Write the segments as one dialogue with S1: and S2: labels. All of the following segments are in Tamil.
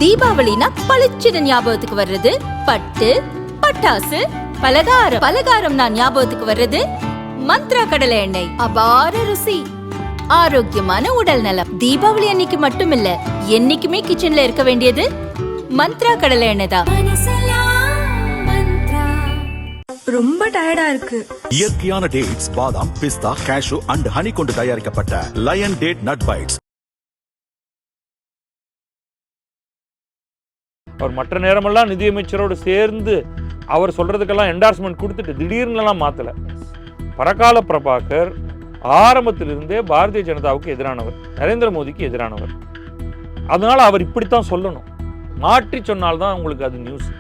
S1: தீபாவளினா பளிச்சுன்னு ஞாபகத்துக்கு வர்றது பட்டு, பட்டாசு, பலகாரம். பலகாரம்னா ஞாபகத்துக்கு வர்றது மந்த்ரா கடலை எண்ணெய். அபார ருசி, ஆரோக்கியமான உடல் நலம். தீபாவளி அன்னைக்கு மட்டும் இல்ல, என்னைக்குமே கிச்சன்ல இருக்க வேண்டியது மந்த்ரா கடலை எண்ணெய் தான்.
S2: ரொம்ப டயர்டா இருக்கு.
S3: இயற்கையான டேட்ஸ், பாதாம், பிஸ்தா, கேஷு அண்ட் ஹனி கொண்டு தயாரிக்கப்பட்ட லயன் டேட் நட் பைட்ஸ்.
S4: அவர் மற்ற நேரமெல்லாம் நிதியமைச்சரோடு சேர்ந்து அவர் சொல்றதுக்கெல்லாம் என்டார்ஸ்மெண்ட் கொடுத்துட்டு திடீர்னுலாம் மாத்தல. பரகால பிரபாகர் ஆரம்பத்திலிருந்தே பாரதிய ஜனதாவுக்கு எதிரானவர், நரேந்திர மோடிக்கு எதிரானவர். அதனால அவர் இப்படித்தான் சொல்லணும். மாற்றி சொன்னால்தான் உங்களுக்கு அது நியூஸ்.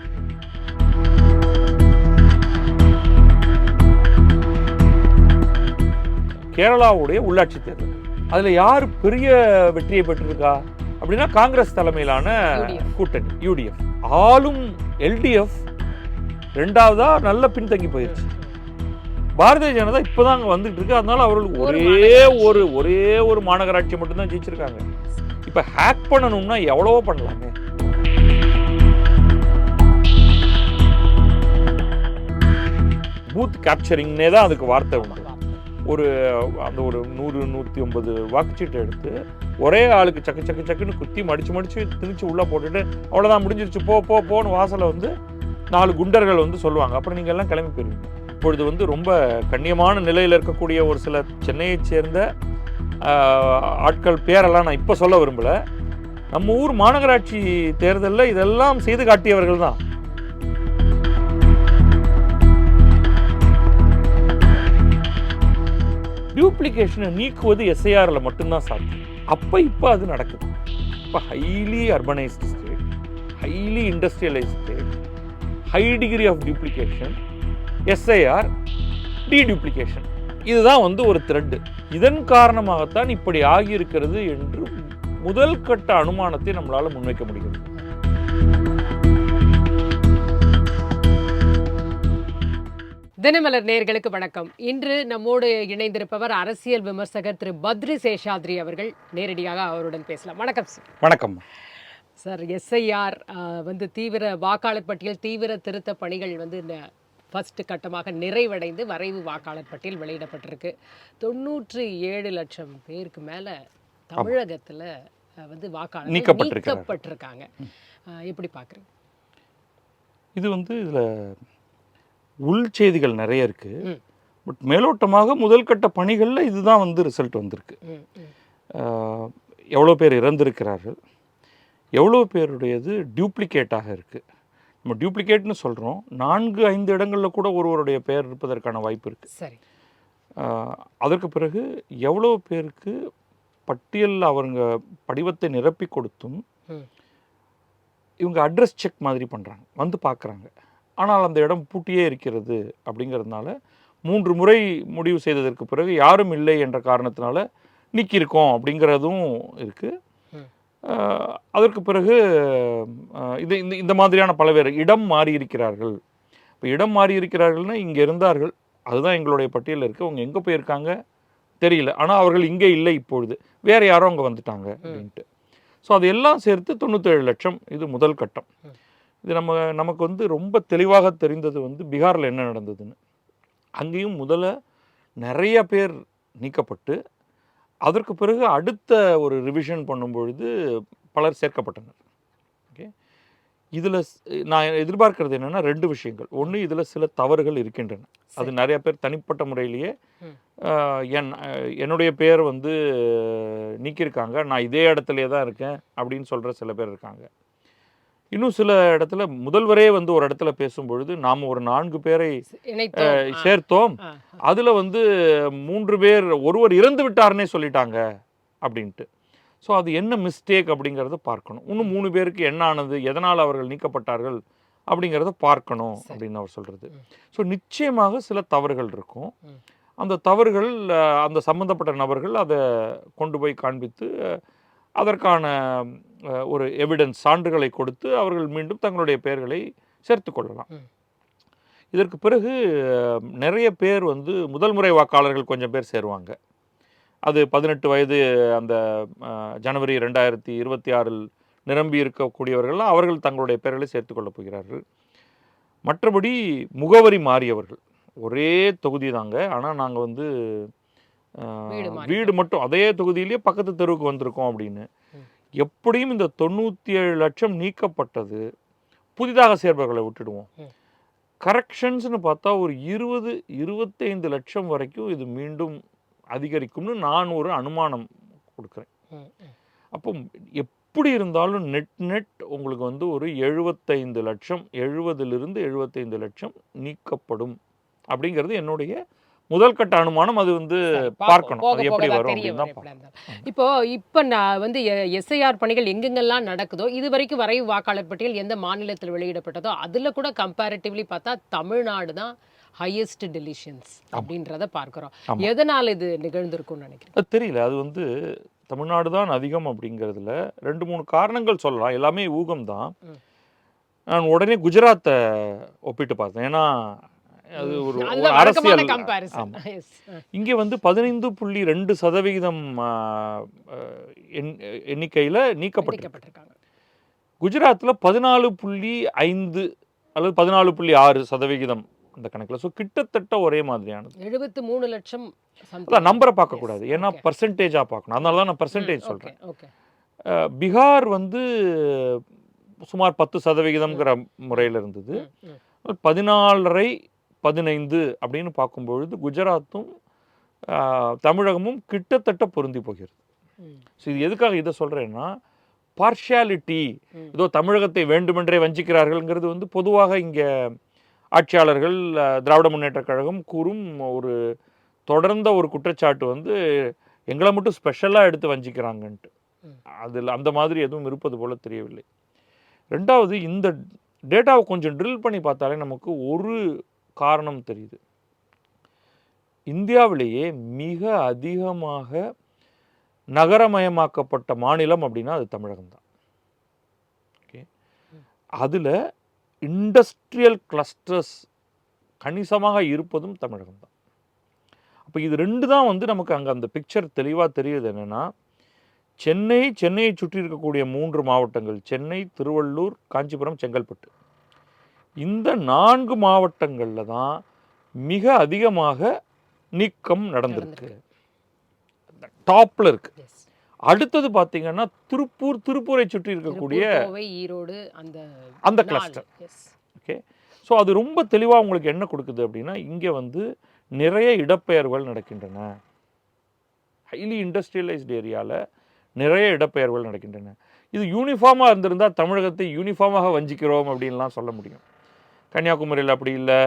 S4: கேரளாவுடைய உள்ளாட்சி தேர்தல், அதுல யார் பெரிய வெற்றியை பெற்றிருக்கா அப்படின்னா காங்கிரஸ் தலைமையிலான கூட்டணி யூடிஎஃப். ஆளும் எல்டிஎஃப் ரெண்டாவதா நல்ல பின்தங்கி போயிருச்சு. பாரதிய ஜனதா இப்பதான் அங்க வந்துட்டு இருக்கு. அதனால அவர்களுக்கு ஒரே ஒரு மாநகராட்சி மட்டும்தான் ஜெயிச்சிருக்காங்க. இப்ப ஹேக் பண்ணணும்னா எவ்வளவோ பண்ணலாமே. பூத் கேப்சரிங்னே தான் அதுக்கு வார்த்தை உண்டு. அந்த ஒரு 100-150 வாக்குச்சீட்டை எடுத்து ஒரே ஆளுக்கு சக்குன்னு குத்தி மடிச்சு திணிச்சு உள்ள போட்டுட்டு அவ்வளோதான் முடிஞ்சிருச்சு, போன்னு வாசலை 4 குண்டர்கள் சொல்லுவாங்க. அப்புறம் நீங்க எல்லாம் கிளம்பி போயிருவீங்க. இப்பொழுது ரொம்ப கண்ணியமான நிலையில் இருக்கக்கூடிய ஒரு சில சென்னையை சேர்ந்த ஆட்கள் பேரெல்லாம் நான் இப்போ சொல்ல விரும்பல. நம்ம ஊர் மாநகராட்சி தேர்தலில் இதெல்லாம் செய்து காட்டியவர்கள் தான். டியூப்ளிகேஷனை நீக்குவது எஸ்ஐஆர்ல மட்டும்தான் சாத்தியம். இப்போ அது நடக்குது. இப்போ highly urbanised state, highly industrialised state, high degree of duplication, SIR, deduplication, இதுதான் ஒரு த்ரெட். இதன் காரணமாகத்தான் இப்படி ஆகியிருக்கிறது என்று முதல் கட்ட அனுமானத்தை நம்மளால முன்வைக்க முடிகிறது.
S5: தினமலர் நேயர்களுக்கு வணக்கம். இன்று நம்மோடு இணைந்திருப்பவர் அரசியல் விமர்சகர் திரு பத்ரி சேஷாத்ரி அவர்கள். நேரடியாக அவருடன் பேசலாம். வணக்கம் சார்.
S4: வணக்கம்
S5: சார். எஸ்ஐஆர் தீவிர வாக்காளர் பட்டியல் தீவிர திருத்த பணிகள் இந்த ஃபர்ஸ்ட் கட்டமாக நிறைவடைந்து வரைவு வாக்காளர் பட்டியல் வெளியிடப்பட்டிருக்கு. 97 லட்சம் பேருக்கு மேல தமிழகத்துல வாக்காளர் நீக்கப்பட்டிருக்காங்க. எப்படி பாக்குறீங்க?
S4: இது இதுல உள் செய்திகள் நிறைய இருக்கு. பட் மேலோட்டமாக முதல் கட்ட பணிகளில் இதுதான் ரிசல்ட் வந்திருக்கு. எவ்வளோ பேர் இறந்திருக்கிறார்கள், எவ்வளோ பேருடையது டியூப்ளிகேட்டாக இருக்குது. நம்ம டியூப்ளிகேட்னு சொல்கிறோம். 4-5 இடங்களில் கூட ஒருவருடைய பெயர் இருப்பதற்கான வாய்ப்பு இருக்குது.
S5: சரி.
S4: அதற்கு பிறகு எவ்வளோ பேருக்கு பட்டியலில் அவங்க படிவத்தை நிரப்பி கொடுத்தும் இவங்க அட்ரஸ் செக் மாதிரி பண்ணுறாங்க, பார்க்குறாங்க. ஆனால் அந்த இடம் பூட்டியே இருக்கிறது. அப்படிங்கிறதுனால 3 முறை முடிவு செய்ததற்கு பிறகு யாரும் இல்லை என்ற காரணத்தினால நீக்கியிருக்கோம் அப்படிங்கிறதும் இருக்குது. அதற்கு பிறகு இந்த மாதிரியான பல பேர் இடம் மாறி இருக்கிறார்கள். இப்போ இடம் மாறி இருக்கிறார்கள்னா இங்கே இருந்தார்கள், அதுதான் எங்களுடைய பட்டியலில் இருக்குது, அவங்க எங்கே போயிருக்காங்க தெரியல, ஆனால் அவர்கள் இங்கே இல்லை, இப்பொழுது வேறு யாரோ அங்கே வந்துட்டாங்க அப்படின்ட்டு. ஸோ அது எல்லாம் சேர்த்து 97 லட்சம். இது முதல் கட்டம். இது நமக்கு ரொம்ப தெளிவாக தெரிந்தது பீகாரில் என்ன நடந்ததுன்னு. அங்கேயும் முதல்ல நிறைய பேர் நீக்கப்பட்டு அதற்கு பிறகு அடுத்த ஒரு ரிவிஷன் பண்ணும்பொழுது பலர் சேர்க்கப்பட்டனர். ஓகே, இதில் நான் எதிர்பார்க்கறது என்னென்னா 2 விஷயங்கள். ஒன்று, இதில் சில தவறுகள் இருக்கின்றன. அது நிறைய பேர் தனிப்பட்ட முறையிலேயே என்னுடைய பேர் நீக்கியிருக்காங்க, நான் இதே இடத்துலையே தான் இருக்கேன் அப்படின்னு சொல்கிற சில பேர் இருக்காங்க. இன்னும் சில இடத்துல முதல்வரே ஒரு இடத்துல பேசும்பொழுது நாம் ஒரு 4 பேரை சேர்த்தோம், அதில் 3 பேர் ஒருவர் இறந்து விட்டார்னே சொல்லிட்டாங்க அப்படின்ட்டு. ஸோ அது என்ன மிஸ்டேக் அப்படிங்கிறத பார்க்கணும். இன்னும் 3 பேருக்கு என்ன ஆனது, எதனால் அவர்கள் நீக்கப்பட்டார்கள் அப்படிங்கிறத பார்க்கணும் அப்படின்னு அவர் சொல்கிறது. ஸோ நிச்சயமாக சில தவறுகள் இருக்கும். அந்த தவறுகள் அந்த சம்பந்தப்பட்ட நபர்கள் அதை கொண்டு போய் காண்பித்து அதற்கான ஒரு எவிடன்ஸ், சான்றுகளை கொடுத்து அவர்கள் மீண்டும் தங்களுடைய பெயர்களை சேர்த்து கொள்ளலாம். இதற்கு பிறகு நிறைய பேர் முதல் முறை வாக்காளர்கள் கொஞ்சம் பேர் சேருவாங்க. அது 18 வயது அந்த ஜனவரி 2026 நிரம்பி இருக்கக்கூடியவர்கள்லாம் அவர்கள் தங்களுடைய பெயர்களை சேர்த்துக்கொள்ளப் போகிறார்கள். மற்றபடி முகவரி மாறியவர்கள் ஒரே தொகுதி தாங்க, ஆனால் நாங்கள் வந்து வீடு மட்டும் அதே தொகுதியிலேயே பக்கத்து தெருவுக்கு வந்திருக்கோம் அப்படின்னு. எப்படியும் இந்த 97 லட்சம் நீக்கப்பட்டது புதிதாக சேர்பவர்களை விட்டுடுவோம். கரெக்ஷன்ஸ்னு பார்த்தா ஒரு 20-25 லட்சம் வரைக்கும் இது மீண்டும் அதிகரிக்கும்னு நான் ஒரு அனுமானம் கொடுக்குறேன். அப்போ எப்படி இருந்தாலும் நெட் உங்களுக்கு வந்து ஒரு 75 லட்சம் 70லிருந்து 75 லட்சம் நீக்கப்படும் அப்படிங்கிறது என்னுடைய முதல் கட்ட அனுமானம். அது வந்து பார்க்கணும் அது எப்படி வரும் அப்படின்னு தான் பார்க்கணும்.
S5: இப்போ நான் வந்து எஸ்ஐஆர் பணிகள் எங்கெங்கெல்லாம் நடக்குதோ இது வரைக்கும் வரைவு வாக்காளர் பட்டியல் எந்த மாநிலத்தில் வெளியிடப்பட்டதோ அதுல கூட கம்பேரிட்டிவ்லி பார்த்தா தமிழ்நாடு தான் ஹையஸ்ட் டெலிஷன்ஸ் அப்படின்றத பார்க்கிறோம். எதனால இது நிகழ்ந்திருக்கும்னு நினைக்கிறேன்?
S4: அது தெரியல. அது வந்து தமிழ்நாடு தான் அதிகம் அப்படிங்கிறதுல 2-3 காரணங்கள் சொல்லலாம். எல்லாமே ஊகம்தான். நான் உடனே குஜராத்தை ஒப்பிட்டு பார்த்தேன். ஏன்னா அது ஒரு அரசியல். இங்கே வந்து 15.2% எண்ணிக்கையில் நீக்கப்பட்டிருக்காங்க. குஜராத்தில் 14.5 அல்லது 14.6% அந்த கணக்கில். ஸோ கிட்டத்தட்ட ஒரே மாதிரியானது.
S5: 73 லட்சம்
S4: நம்பரை பார்க்கக்கூடாது, ஏன்னா பர்சன்டேஜாக பார்க்கணும். அதனால தான் நான் பர்சன்டேஜ் சொல்கிறேன். பீகார் வந்து சுமார் 10%ங்கிற முறையில் இருந்தது. 14.5-15 அப்படின்னு பார்க்கும்பொழுது குஜராத்தும் தமிழகமும் கிட்டத்தட்ட பொருந்தி போகிறது. ஸோ இது எதுக்காக இதை சொல்கிறேன்னா, பார்ஷியாலிட்டி, ஏதோ தமிழகத்தை வேண்டுமென்றே வஞ்சிக்கிறார்கள்ங்கிறது வந்து பொதுவாக இங்கே ஆட்சியாளர்கள் திராவிட முன்னேற்றக் கழகம் கூறும் ஒரு தொடர்ந்த ஒரு குற்றச்சாட்டு வந்து எங்களை மட்டும் ஸ்பெஷலாக எடுத்து வஞ்சிக்கிறாங்கன்ட்டு. அதில் அந்த மாதிரி எதுவும் இருப்பது போல தெரியவில்லை. ரெண்டாவது, இந்த டேட்டாவை கொஞ்சம் ட்ரில் பண்ணி பார்த்தாலே நமக்கு ஒரு காரணம் தெரியுது. இந்தியாவிலேயே மிக அதிகமாக நகரமயமாக்கப்பட்ட மாநிலம் அப்படின்னா அது தமிழகம் தான். ஓகே, அதில் இண்டஸ்ட்ரியல் கிளஸ்டர்ஸ் கணிசமாக இருப்பதும் தமிழகம் தான். அப்போ இது ரெண்டு தான் வந்து நமக்கு அங்கே அந்த பிக்சர் தெளிவாக தெரியுது. என்னென்னா, சென்னையை சுற்றி இருக்கக்கூடிய 3 மாவட்டங்கள், சென்னை, திருவள்ளூர், காஞ்சிபுரம், செங்கல்பட்டு, இந்த 4 மாவட்டங்களில் தான் மிக அதிகமாக நீக்கம் நடந்திருக்கு. டாப்ல இருக்கு. அடுத்தது பார்த்தீங்கன்னா திருப்பூரை சுற்றி இருக்கக்கூடிய
S5: ஈரோடு
S4: அந்த கிளஸ்டர். ஓகே, ஸோ அது ரொம்ப தெளிவாக உங்களுக்கு என்ன கொடுக்குது அப்படின்னா, இங்கே வந்து நிறைய இடப்பெயர்வுகள் நடக்கின்றன. ஹைலி இண்டஸ்ட்ரியலைஸ்டு ஏரியாவில் நிறைய இடப்பெயர்வுகள் நடக்கின்றன. இது யூனிஃபார்மாக இருந்திருந்தால் தமிழகத்தை யூனிஃபார்மாக வஞ்சிக்கிறோம் அப்படின்லாம் சொல்ல முடியும். கன்னியாகுமரியில் அப்படி இல்லை,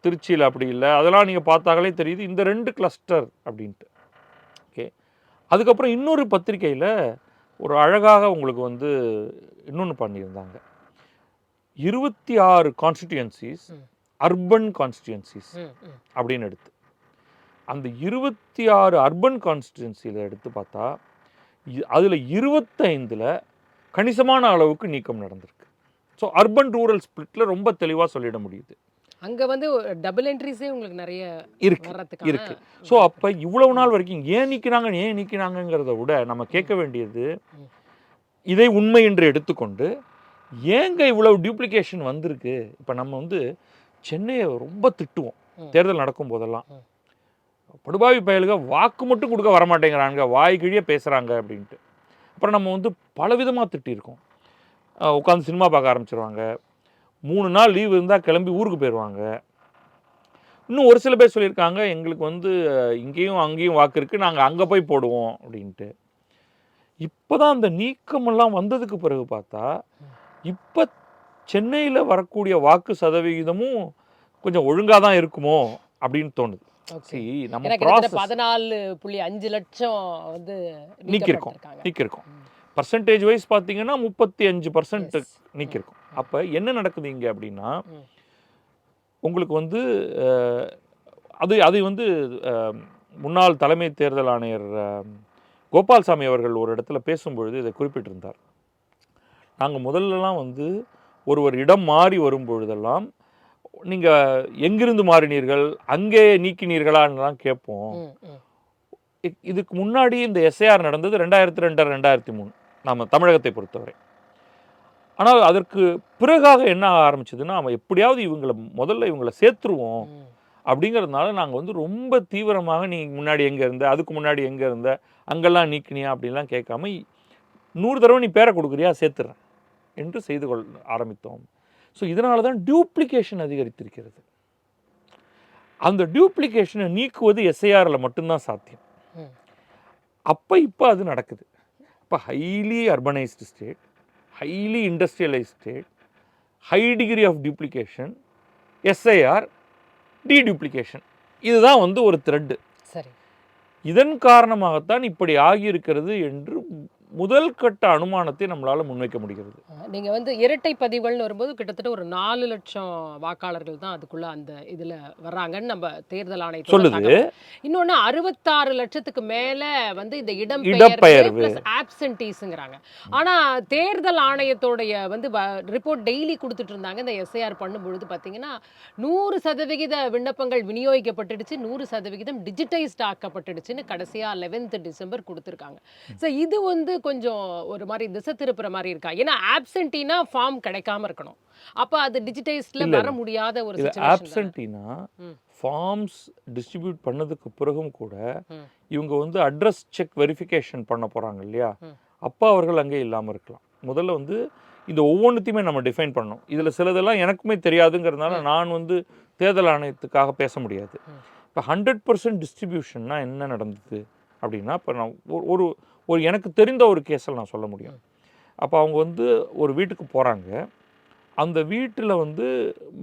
S4: திருச்சியில் அப்படி இல்லை. அதெல்லாம் நீங்கள் பார்த்தாங்களே தெரியுது இந்த 2 கிளஸ்டர் அப்படின்ட்டு. ஓகே, அதுக்கப்புறம் இன்னொரு பத்திரிகையில் ஒரு அழகாக உங்களுக்கு வந்து இன்னொன்று பண்ணியிருந்தாங்க. 26 கான்ஸ்டிடியூன்சிஸ் அர்பன் கான்ஸ்டிடியூன்சிஸ் அப்படின்னு எடுத்து, அந்த 26 அர்பன் கான்ஸ்டிடியூன்சியில் எடுத்து பார்த்தா அதில் 25ல் கணிசமான அளவுக்கு நீக்கம் நடந்திருக்கு. ஸோ அர்பன் ரூரல் ஸ்பிளிட்டில் ரொம்ப தெளிவாக சொல்லிட முடியுது.
S5: அங்கே வந்து டபுள் என்ட்ரிஸே உங்களுக்கு நிறைய
S4: இருக்கு. ஸோ அப்போ இவ்வளவு நாள் வரைக்கும் ஏன் நீக்கினாங்கிறத விட நம்ம கேட்க வேண்டியது, இதை உண்மை என்று எடுத்துக்கொண்டு ஏங்க இவ்வளவு டியூப்ளிகேஷன் வந்திருக்கு. இப்போ நம்ம வந்து சென்னையை ரொம்ப திட்டுவோம் தேர்தல் நடக்கும் போதெல்லாம். படுபாவி பயலுக வாக்கு மட்டும் கொடுக்க வரமாட்டேங்கிறாங்க, வாய் கிழியே பேசுகிறாங்க அப்படின்ட்டு. அப்புறம் நம்ம வந்து பலவிதமாக திட்டியிருக்கோம். உட்காந்து சினிமா பார்க்க ஆரம்பிச்சிருவாங்க, 3 நாள் லீவ் இருந்தால் கிளம்பி ஊருக்கு போயிடுவாங்க. இன்னும் ஒரு சில பேர் சொல்லியிருக்காங்க, எங்களுக்கு வந்து இங்கேயும் அங்கேயும் வாக்கு இருக்குது, நாங்கள் அங்கே போய் போடுவோம் அப்படின்ட்டு. இப்போ தான் அந்த நீக்கமெல்லாம் வந்ததுக்கு பிறகு பார்த்தா இப்போ சென்னையில் வரக்கூடிய வாக்கு சதவிகிதமும் கொஞ்சம் ஒழுங்காக தான் இருக்குமோ அப்படின்னு தோணுது. நம்ம
S5: 14.5 லட்சம் வந்து
S4: நீக்கிருக்கோம். பர்சன்டேஜ் வைஸ் பார்த்தீங்கன்னா 35% நீக்கிருக்கோம். அப்போ என்ன நடக்குது இங்கே அப்படின்னா, உங்களுக்கு வந்து அது வந்து முன்னாள் தலைமை தேர்தல் ஆணையர் கோபால்சாமி அவர்கள் ஒரு இடத்துல பேசும்பொழுது இதை குறிப்பிட்டிருந்தார். நாங்கள் முதல்லலாம் வந்து ஒரு இடம் மாறி வரும்பொழுதெல்லாம் நீங்கள் எங்கிருந்து மாறினீர்கள், அங்கே நீக்கினீர்களான்லாம் கேட்போம். இதுக்கு முன்னாடி இந்த எஸ்ஐஆர் நடந்தது 2002-2003 நாம் தமிழகத்தை பொறுத்தவரை. ஆனால் அதற்கு பிறகாக என்ன ஆரம்பிச்சதுன்னா, அவன் எப்படியாவது முதல்ல இவங்களை சேர்த்துருவோம் அப்படிங்கிறதுனால நாங்கள் வந்து ரொம்ப தீவிரமாக நீ முன்னாடி எங்கே இருந்த, அதுக்கு முன்னாடி எங்கே இருந்த, அங்கெல்லாம் நீக்கினியா அப்படின்லாம் கேட்காம 100 தடவை நீ பேரை கொடுக்குறியா சேர்த்துறேன் என்று செய்து ஆரம்பித்தோம். ஸோ இதனால தான் டியூப்ளிகேஷன் அதிகரித்திருக்கிறது. அந்த டியூப்ளிகேஷனை நீக்குவது எஸ்ஐஆரில் மட்டும்தான் சாத்தியம். இப்போ அது நடக்குது. இப்போ highly urbanised state, highly industrialised state, high degree of duplication, SIR, deduplication, இதுதான் வந்து ஒரு த்ரெட்டு.
S5: சரி.
S4: இதன் காரணமாகத்தான் இப்படி ஆகியிருக்கிறது என்று முதல் கட்ட அனுமானத்தை நம்மளால் முன்வைக்க முடிகிறது.
S5: நீங்கள் வந்து இரட்டை பதிவுகள்னு வரும்போது கிட்டத்தட்ட ஒரு 4 லட்சம் வாக்காளர்கள் தான் அதுக்குள்ள அந்த இதில் வர்றாங்கன்னு நம்ம தேர்தல் ஆணையம்
S4: சொல்லுது.
S5: இன்னொன்று 66 லட்சத்துக்கு மேலே வந்து இந்த
S4: இடம்பெயர்வு
S5: ப்ளஸ் ஆப்சன்டீஸுங்கிறாங்க. ஆனால் தேர்தல் ஆணையத்தோடைய வந்து ரிப்போர்ட் டெய்லி கொடுத்துட்டு இருந்தாங்க. இந்த எஸ்ஐஆர் பண்ணும்பொழுது பார்த்தீங்கன்னா 100% விண்ணப்பங்கள் விநியோகிக்கப்பட்டுடுச்சு, 100% டிஜிட்டைஸ்ட் ஆக்கப்பட்டுடுச்சுன்னு கடைசியாக 11th டிசம்பர் கொடுத்துருக்காங்க. ஸோ இது வந்து கொஞ்சம் ஒரு மாதிரி திசை திருப்புற மாதிரி இருக்கா? ஏன்னா ஆப்சென்டினா ஃபார்ம் கிடைக்காம இருக்கணும். அப்ப அது டிஜிட்டைஸ்ட்ல வர முடியாத ஒரு சிச்சுவேஷன்.
S4: ஆப்சென்டினா ஃபார்ம்ஸ் டிஸ்ட்ரிபியூட் பண்ணதுக்கு பிறகும் கூட இவங்க வந்து அட்ரஸ் செக் வெரிஃபிகேஷன் பண்ண போறாங்க இல்லையா, அப்போ அவர்கள் அங்கே இல்லாமல் இருக்கலாம். முதல்ல வந்து இந்த ஒவ்வொன்றுத்தையுமே நம்ம டிஃபைன் பண்ணணும். இதில் சிலதெல்லாம் எனக்குமே தெரியாதுங்கிறதுனால நான் வந்து தேர்தல் ஆணையத்துக்காக பேச முடியாது. இப்போ 100% டிஸ்ட்ரிபியூஷன்னா என்ன நடந்தது அப்படின்னா, இப்போ நான் ஒரு ஒரு எனக்கு தெரிந்த ஒரு கேஸில் நான் சொல்ல முடியும். அப்போ அவங்க வந்து ஒரு வீட்டுக்கு போகிறாங்க. அந்த வீட்டில் வந்து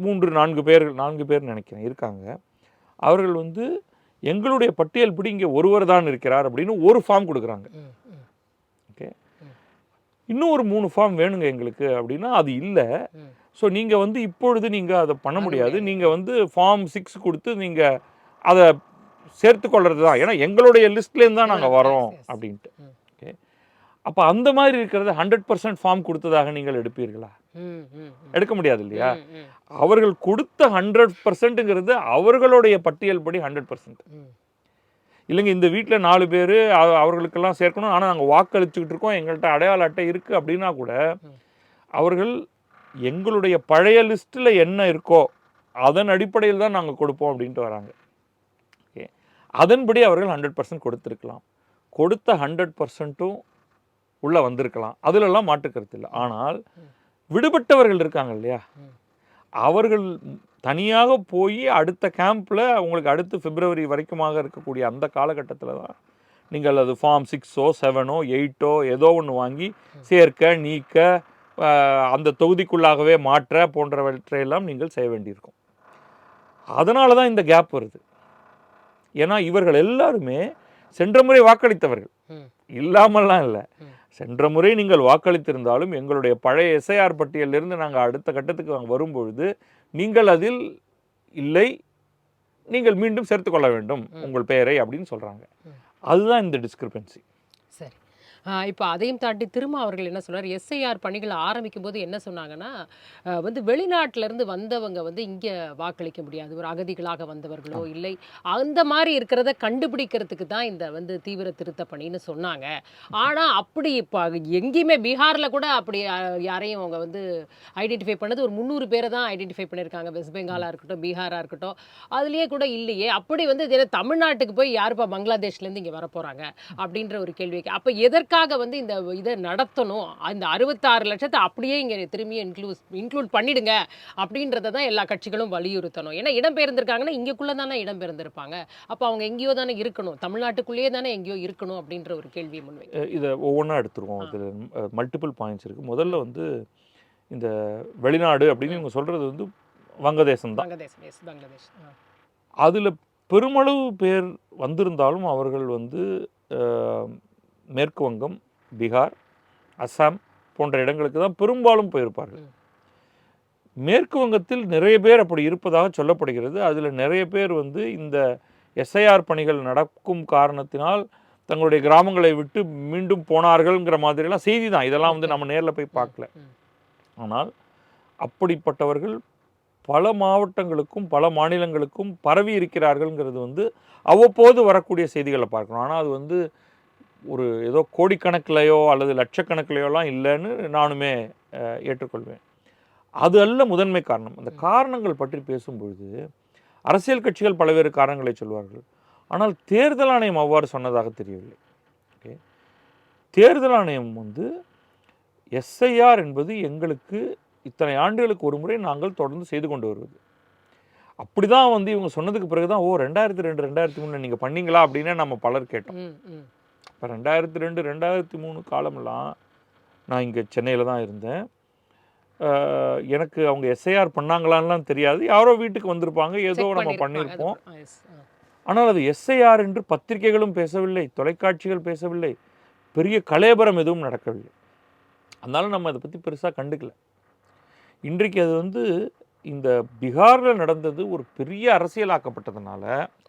S4: 4 பேர் நினைக்கிறேன் இருக்காங்க. அவர்கள் வந்து எங்களுடைய பட்டியல் படி இங்கே ஒருவர் தான் இருக்கிறார் அப்படின்னு ஒரு ஃபார்ம் கொடுக்குறாங்க. ஓகே, இன்னும் ஒரு 3 ஃபார்ம் வேணுங்க எங்களுக்கு அப்படின்னா அது இல்லை. ஸோ நீங்கள் வந்து இப்பொழுது நீங்கள் அதை பண்ண முடியாது. நீங்கள் வந்து ஃபார்ம் 6 கொடுத்து நீங்கள் அதை சேர்த்து கொள்வது தான், ஏன்னா எங்களுடைய லிஸ்ட்லேருந்து தான் நாங்கள் வரோம் அப்படின்ட்டு. ஓகே, அப்போ அந்த மாதிரி இருக்கிறத 100% ஃபார்ம் கொடுத்ததாக நீங்கள் எடுப்பீர்களா? எடுக்க முடியாது இல்லையா? அவர்கள் கொடுத்த 100%ங்கிறது அவர்களுடைய பட்டியல் படி 100%. இல்லைங்க இந்த வீட்டில் 4 பேர் அவர்களுக்கெல்லாம் சேர்க்கணும், ஆனால் நாங்கள் வாக்களிச்சுக்கிட்டு இருக்கோம், எங்கள்கிட்ட அடையாள அட்டை இருக்குது அப்படின்னா கூட அவர்கள் எங்களுடைய பழைய லிஸ்ட்டில் என்ன இருக்கோ அதன் அடிப்படையில் தான் நாங்கள் கொடுப்போம் அப்படின்ட்டு வராங்க. ஓகே, அதன்படி அவர்கள் 100% கொடுத்துருக்கலாம். கொடுத்த 100%ம் உள்ளே வந்திருக்கலாம், அதிலெல்லாம் மாற்றுக்கருத்து இல்லை. ஆனால் விடுபட்டவர்கள் இருக்காங்க இல்லையா, அவர்கள் தனியாக போய் அடுத்த கேம்பில் உங்களுக்கு அடுத்து பிப்ரவரி வரைக்குமாக இருக்கக்கூடிய அந்த காலகட்டத்தில் தான் நீங்கள் அது ஃபார்ம் 6ஓ 7ஓ 8ஓ ஏதோ ஒன்று வாங்கி சேர்க்க நீக்க அந்த தொகுதிக்குள்ளாகவே மாற்ற போன்றவற்றையெல்லாம் நீங்கள் செய்ய வேண்டியிருக்கும். அதனால தான் இந்த கேப் வருது. ஏன்னா இவர்கள் எல்லாருமே சென்ற முறை வாக்களித்தவர்கள், இல்லாமல்லாம் இல்லை. சென்ற முறை நீங்கள் வாக்களித்திருந்தாலும் எங்களுடைய பழைய எஸ்ஐஆர் பட்டியலிருந்து நாங்கள் அடுத்த கட்டத்துக்கு வரும்பொழுது நீங்கள் அதில் இல்லை, நீங்கள் மீண்டும் சேர்த்துக்கொள்ள வேண்டும் உங்கள் பெயரை அப்படின்னு சொல்கிறாங்க. அதுதான் இந்த டிஸ்கிரிபன்சி.
S5: சரி, இப்போ அதையும் தாண்டி திரும்ப அவர்கள் என்ன சொன்னார், எஸ்ஐஆர் பணிகள் ஆரம்பிக்கும் போது என்ன சொன்னாங்கன்னா வந்து வெளிநாட்டிலேருந்து வந்தவங்க வந்து இங்கே வாக்களிக்க முடியாது, ஒரு அகதிகளாக வந்தவர்களோ இல்லை அந்த மாதிரி இருக்கிறத கண்டுபிடிக்கிறதுக்கு தான் இந்த வந்து தீவிர திருத்த பணின்னு சொன்னாங்க. ஆனால் அப்படி இப்போ எங்கேயுமே பீகாரில் கூட அப்படி யாரையும் அவங்க வந்து ஐடென்டிஃபை பண்ணது ஒரு 300 பேரை தான் ஐடென்டிஃபை பண்ணியிருக்காங்க. வெஸ்ட் பெங்காலாக இருக்கட்டும், பீகாராக இருக்கட்டும், அதுலேயே கூட இல்லையே. அப்படி வந்து தமிழ்நாட்டுக்கு போய் யாருப்பா பங்களாதேஷ்லேருந்து இங்கே வரப்போகிறாங்க அப்படின்ற ஒரு கேள்விக்கு அப்போ எதற்காக வந்து இந்த இதை நடத்தணும், அந்த 66 லட்சத்தை அப்படியே இங்கே திரும்பி இன்க்ளூட் பண்ணிடுங்க அப்படின்றத தான் எல்லா கட்சிகளும் வலியுறுத்தணும். ஏன்னா இடம்பெயர்ந்திருக்காங்கன்னா இங்கேக்குள்ளே தானே இடம்பெயர்ந்திருப்பாங்க, அப்போ அவங்க எங்கேயோ தானே இருக்கணும், தமிழ்நாட்டுக்குள்ளேயே தானே எங்கேயோ இருக்கணும் அப்படின்ற ஒரு கேள்வியை முன்வை.
S4: இதை ஒவ்வொன்றா எடுத்துருவோம். அதில் மல்டிபிள் பாயிண்ட்ஸ் இருக்குது. முதல்ல வந்து இந்த வெளிநாடு அப்படின்னு இவங்க சொல்கிறது வந்து வங்கதேசம் தான்.
S5: பங்களாதேஷ்.
S4: அதில் பெருமளவு பேர் வந்திருந்தாலும் அவர்கள் வந்து மேற்கு வங்கம், பீகார், அஸ்ஸாம் போன்ற இடங்களுக்கு தான் பெரும்பாலும் போயிருப்பார்கள். மேற்கு வங்கத்தில் நிறைய பேர் அப்படி இருப்பதாக சொல்லப்படுகிறது. அதில் நிறைய பேர் வந்து இந்த எஸ்ஐஆர் பணிகள் நடக்கும் காரணத்தினால் தங்களுடைய கிராமங்களை விட்டு மீண்டும் போனார்கள்ங்கிற மாதிரிலாம் செய்தி தான். இதெல்லாம் வந்து நம்ம நேரில் போய் பார்க்கல. ஆனால் அப்படிப்பட்டவர்கள் பல மாவட்டங்களுக்கும் பல மாநிலங்களுக்கும் பரவி இருக்கிறார்கள்ங்கிறது வந்து அவ்வப்போது வரக்கூடிய செய்திகளை பார்க்கணும். ஆனால் அது வந்து ஒரு ஏதோ கோடிக்கணக்கிலையோ அல்லது லட்சக்கணக்கிலையோலாம் இல்லைன்னு நானுமே ஏற்றுக்கொள்வேன். அது அல்ல முதன்மை காரணம். அந்த காரணங்கள் பற்றி பேசும்பொழுது அரசியல் கட்சிகள் பல்வேறு காரணங்களை சொல்வார்கள். ஆனால் தேர்தல் ஆணையம் அவ்வாறு சொன்னதாக தெரியவில்லை. ஓகே, தேர்தல் ஆணையம் வந்து எஸ்ஐஆர் என்பது எங்களுக்கு இத்தனை ஆண்டுகளுக்கு ஒரு முறை நாங்கள் தொடர்ந்து செய்து கொண்டு வருவது. அப்படி தான் வந்து இவங்க சொன்னதுக்கு பிறகு தான் 2002 2003 நீங்கள் பண்ணீங்களா அப்படின்னு நம்ம பலர் கேட்டோம். இப்போ 2002 2003 காலமெல்லாம் நான் இங்கே சென்னையில் தான் இருந்தேன். எனக்கு அவங்க எஸ்ஐஆர் பண்ணாங்களான்லாம் தெரியாது. யாரோ வீட்டுக்கு வந்திருப்பாங்க, ஏதோ நம்ம பண்ணியிருப்போம். ஆனால் அது எஸ்ஐஆர் என்று பத்திரிகைகளும் பேசவில்லை, தொலைக்காட்சிகள் பேசவில்லை, பெரிய கலேபரம் எதுவும் நடக்கவில்லை. அதனால நம்ம அதை பற்றி பெருசாக கண்டுக்கல. இன்றைக்கு அது வந்து இந்த பீகாரில் நடந்தது ஒரு பெரிய அரசியலாக்கப்பட்டதுனால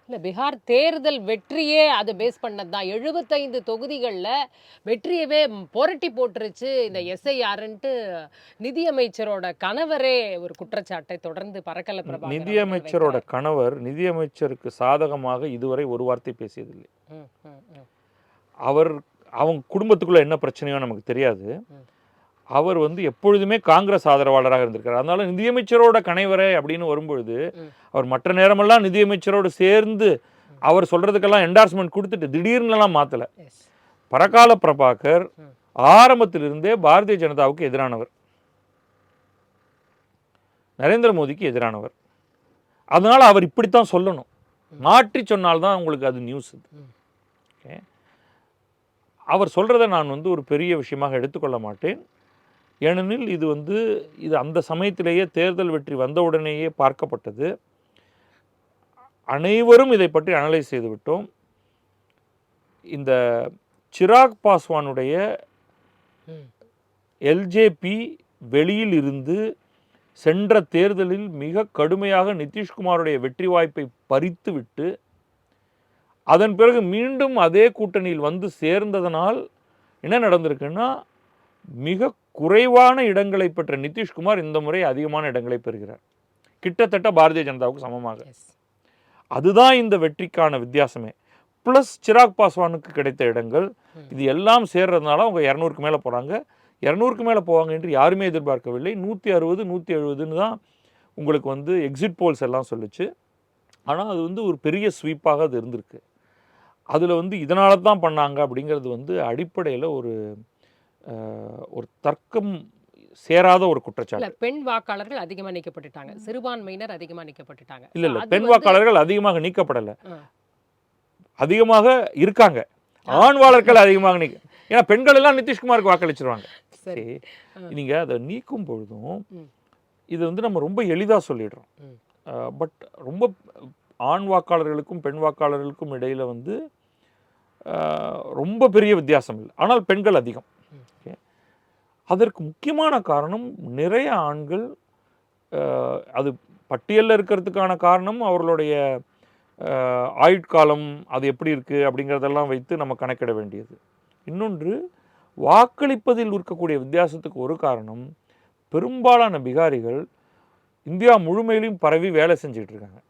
S5: இல்லை, பீகார் தேர்தல் வெற்றியே அதை பேஸ் பண்ணது தான். 75 தொகுதிகளில் வெற்றியவே புரட்டி போட்டுருச்சு இந்த எஸ்ஐஆர்ன்ட்டு நிதியமைச்சரோட கணவரே ஒரு குற்றச்சாட்டை தொடர்ந்து பறக்கல பிரபாகரன்
S4: நிதியமைச்சரோட கணவர் நிதியமைச்சருக்கு சாதகமாக இதுவரை ஒரு வார்த்தை பேசியதில்லை. அவங்க குடும்பத்துக்குள்ள என்ன பிரச்சனையோ நமக்கு தெரியாது. அவர் வந்து எப்பொழுதுமே காங்கிரஸ் ஆதரவாளராக இருந்திருக்கார். அதனால நிதியமைச்சரோட கணைவரே அப்படின்னு வரும்பொழுது அவர் மற்ற நேரமெல்லாம் நிதியமைச்சரோடு சேர்ந்து அவர் சொல்றதுக்கெல்லாம் என்டார்ஸ்மெண்ட் கொடுத்துட்டு திடீர்னுலாம் மாற்றலை. பரகால பிரபாகர் ஆரம்பத்திலிருந்தே பாரதிய ஜனதாவுக்கு எதிரானவர், நரேந்திர மோடிக்கு எதிரானவர். அதனால அவர் இப்படித்தான் சொல்லணும், மாற்றி சொன்னால்தான் உங்களுக்கு அது நியூஸ். ஓகே, அவர் சொல்றதை நான் வந்து ஒரு பெரிய விஷயமாக எடுத்துக்கொள்ள மாட்டேன். ஏனெனில் இது அந்த சமயத்திலேயே தேர்தல் வெற்றி வந்தவுடனேயே பார்க்கப்பட்டது. அனைவரும் இதை பற்றி அனலைஸ் செய்து விட்டோம். இந்த சிராக் பாஸ்வானுடைய எல்ஜேபி வெளியில் இருந்து சென்ற தேர்தலில் மிக கடுமையாக நிதிஷ்குமாருடைய வெற்றி வாய்ப்பை பறித்து விட்டு அதன் பிறகு மீண்டும் அதே கூட்டணியில் வந்து சேர்ந்ததனால் என்ன நடந்திருக்குன்னா, மிக குறைவான இடங்களை பெற்ற நிதிஷ்குமார் இந்த முறை அதிகமான இடங்களை பெறுகிறார், கிட்டத்தட்ட பாரதிய ஜனதாவுக்கு சமமாக. அதுதான் இந்த வெற்றிக்கான வித்தியாசமே. ப்ளஸ் சிராக் பாஸ்வானுக்கு கிடைத்த இடங்கள் இது எல்லாம் சேர்றதுனால அவங்க 200க்கு மேலே போகிறாங்க. 200க்கு மேலே போவாங்க என்று யாருமே எதிர்பார்க்கவில்லை. 160 170ன்னு தான் உங்களுக்கு வந்து எக்ஸிட் போல்ஸ் எல்லாம் சொல்லிச்சு. ஆனால் அது வந்து ஒரு பெரிய ஸ்வீப்பாக அது இருந்திருக்கு. அதில் வந்து இதனால தான் பண்ணாங்க அப்படிங்கிறது வந்து அடிப்படையில் ஒரு தர்க்கம் சேராத ஒரு குற்றச்சாட்டு.
S5: பெண் வாக்காளர்கள் அதிகமாக நீக்கப்பட்டுட்டாங்க, சிறுபான்மையினர் அதிகமாக நீக்கப்பட்டுட்டாங்க.
S4: இல்லை, பெண் வாக்காளர்கள் அதிகமாக நீக்கப்படலை, அதிகமாக இருக்காங்க. ஆண் வாக்காளர்கள் அதிகமாக ஏன்னா பெண்கள் எல்லாம் நிதிஷ்குமாருக்கு வாக்களிச்சிருவாங்க. சரி, நீங்க அதை நீக்கும் பொழுதும் இது வந்து நம்ம ரொம்ப எளிதாக சொல்லிடுறோம். பட் ரொம்ப ஆண் வாக்காளர்களுக்கும் பெண் வாக்காளர்களுக்கும் இடையில வந்து ரொம்ப பெரிய வித்தியாசம் இல்லை. ஆனால் பெண்கள் அதிகம். அதற்கு முக்கியமான காரணம் நிறைய ஆண்கள், அது பட்டியலில் இருக்கிறதுக்கான காரணம் அவர்களுடைய ஆயுட்காலம் அது எப்படி இருக்குது அப்படிங்கிறதெல்லாம் வைத்து நம்ம கணக்கிட வேண்டியது. இன்னொன்று, வாக்களிப்பதில் இருக்கக்கூடிய வித்தியாசத்துக்கு ஒரு காரணம், பெரும்பாலான பீகாரிகள் இந்தியா முழுமையிலும் பரவி வேலை செஞ்சுட்டு இருக்காங்க.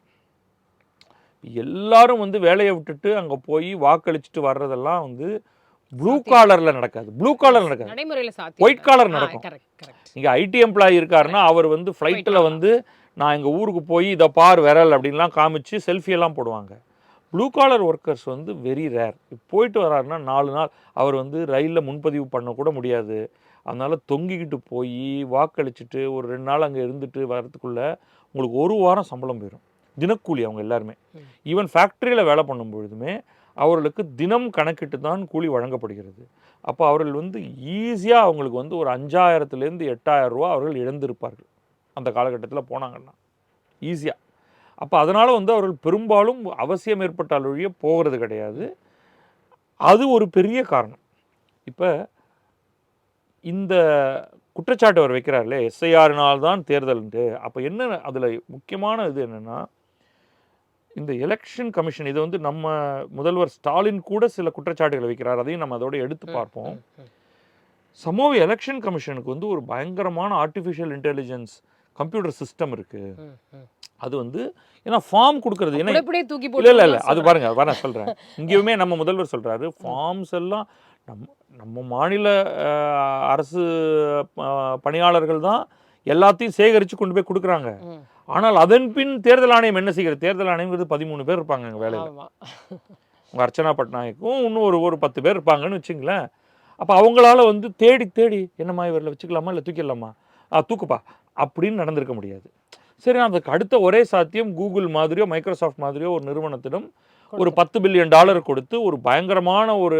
S4: எல்லாரும் வந்து வேலையை விட்டுட்டு அங்கே போய் வாக்களிச்சுட்டு வர்றதெல்லாம் வந்து ப்ளூ காலரில் நடக்காது. ப்ளூ காலர் நடக்காது, ஒயிட் காலர் நடக்கும். நீங்கள் ஐடி எம்ப்ளாயி இருக்காருன்னா அவர் வந்து ஃப்ளைட்டில் வந்து நான் எங்கள் ஊருக்கு போய் இதை பார் விரல் அப்படின்லாம் காமிச்சு செல்ஃபியெல்லாம் போடுவாங்க. ப்ளூ காலர் ஒர்க்கர்ஸ் வந்து வெரி ரேர். போயிட்டு வர்றாருன்னா 4 நாள் அவர் வந்து ரயிலில் முன்பதிவு பண்ணக்கூட முடியாது. அதனால் தொங்கிக்கிட்டு போய் வாக்களிச்சுட்டு ஒரு 2 நாள் அங்கே இருந்துட்டு வர்றதுக்குள்ளே உங்களுக்கு 1 வாரம் சம்பளம் போயிடும். தினக்கூலி அவங்க எல்லாருமே. ஈவன் ஃபேக்ட்ரியில் வேலை பண்ணும் பொழுதுமே அவர்களுக்கு தினம் கணக்கிட்டு தான் கூலி வழங்கப்படுகிறது. அப்போ அவர்கள் வந்து ஈஸியாக அவங்களுக்கு வந்து ஒரு 5000லேருந்து 8000 ரூபா அவர்கள் இழந்திருப்பார்கள் அந்த காலகட்டத்தில் போனாங்கன்னா, ஈஸியாக. அப்போ அதனால் வந்து அவர்கள் பெரும்பாலும் அவசியம் ஏற்பட்டால் ஒழிய போகிறது கிடையாது. அது ஒரு பெரிய காரணம். இப்போ இந்த குற்றச்சாட்டு அவர் வைக்கிறார்ல, எஸ்ஐஆர்னால்தான் தேர்தல்ன்ட்டு. அப்போ என்ன அதில் முக்கியமான இது என்னென்னா, இந்த எலெக்ஷன் கமிஷன் இது வந்து நம்ம முதல்வர் ஸ்டாலின் கூட சில குற்றச்சாட்டுகளை வைக்கிறார். அதையும் நம்ம அதோட எடுத்து பார்ப்போம். சமூக எலெக்ஷன் கமிஷனுக்கு வந்து ஒரு பயங்கரமான ஆர்டிஃபிஷியல் இன்டெலிஜென்ஸ் கம்ப்யூட்டர் சிஸ்டம் இருக்கு.
S5: ம், ம்.
S4: அது வந்து ஏன்னா ஃபார்ம் கொடுக்கறது ஏன்னா
S5: அப்படியே தூக்கி
S4: இல்ல
S5: போட்டு
S4: இல்ல இல்ல அது பாருங்க வரேன் சொல்றேன். இங்கேயுமே நம்ம முதல்வர் சொல்றாரு ஃபார்ம்ஸ் எல்லாம் நம்ம நம்ம மாநில அரசு பணியாளர்கள் தான் எல்லாத்தையும் சேகரித்து கொண்டு போய் கொடுக்குறாங்க.
S5: ம்.
S4: ஆனால் அதன் பின் தேர்தல் ஆணையம் என்ன செய்கிறது? தேர்தல் ஆணையங்கிறது 13 பேர் இருப்பாங்க அங்கே வேலையில்.
S5: ஆமா.
S4: உங்கள் அர்ச்சனா பட்நாயக்கும் இன்னும் ஒரு 10 பேர் இருப்பாங்கன்னு வச்சுங்களேன். அப்போ அவங்களால வந்து தேடி தேடி என்னம்மா இவரில் வச்சுக்கலாமா இல்லை தூக்கிடலாமா, தூக்குப்பா அப்படின்னு நடந்திருக்க முடியாது. சரி, அதுக்கு அடுத்த ஒரே சாத்தியம் கூகுள் மாதிரியோ மைக்ரோசாஃப்ட் மாதிரியோ ஒரு நிறுவனத்திடம் ஒரு $10 பில்லியன் கொடுத்து ஒரு பயங்கரமான ஒரு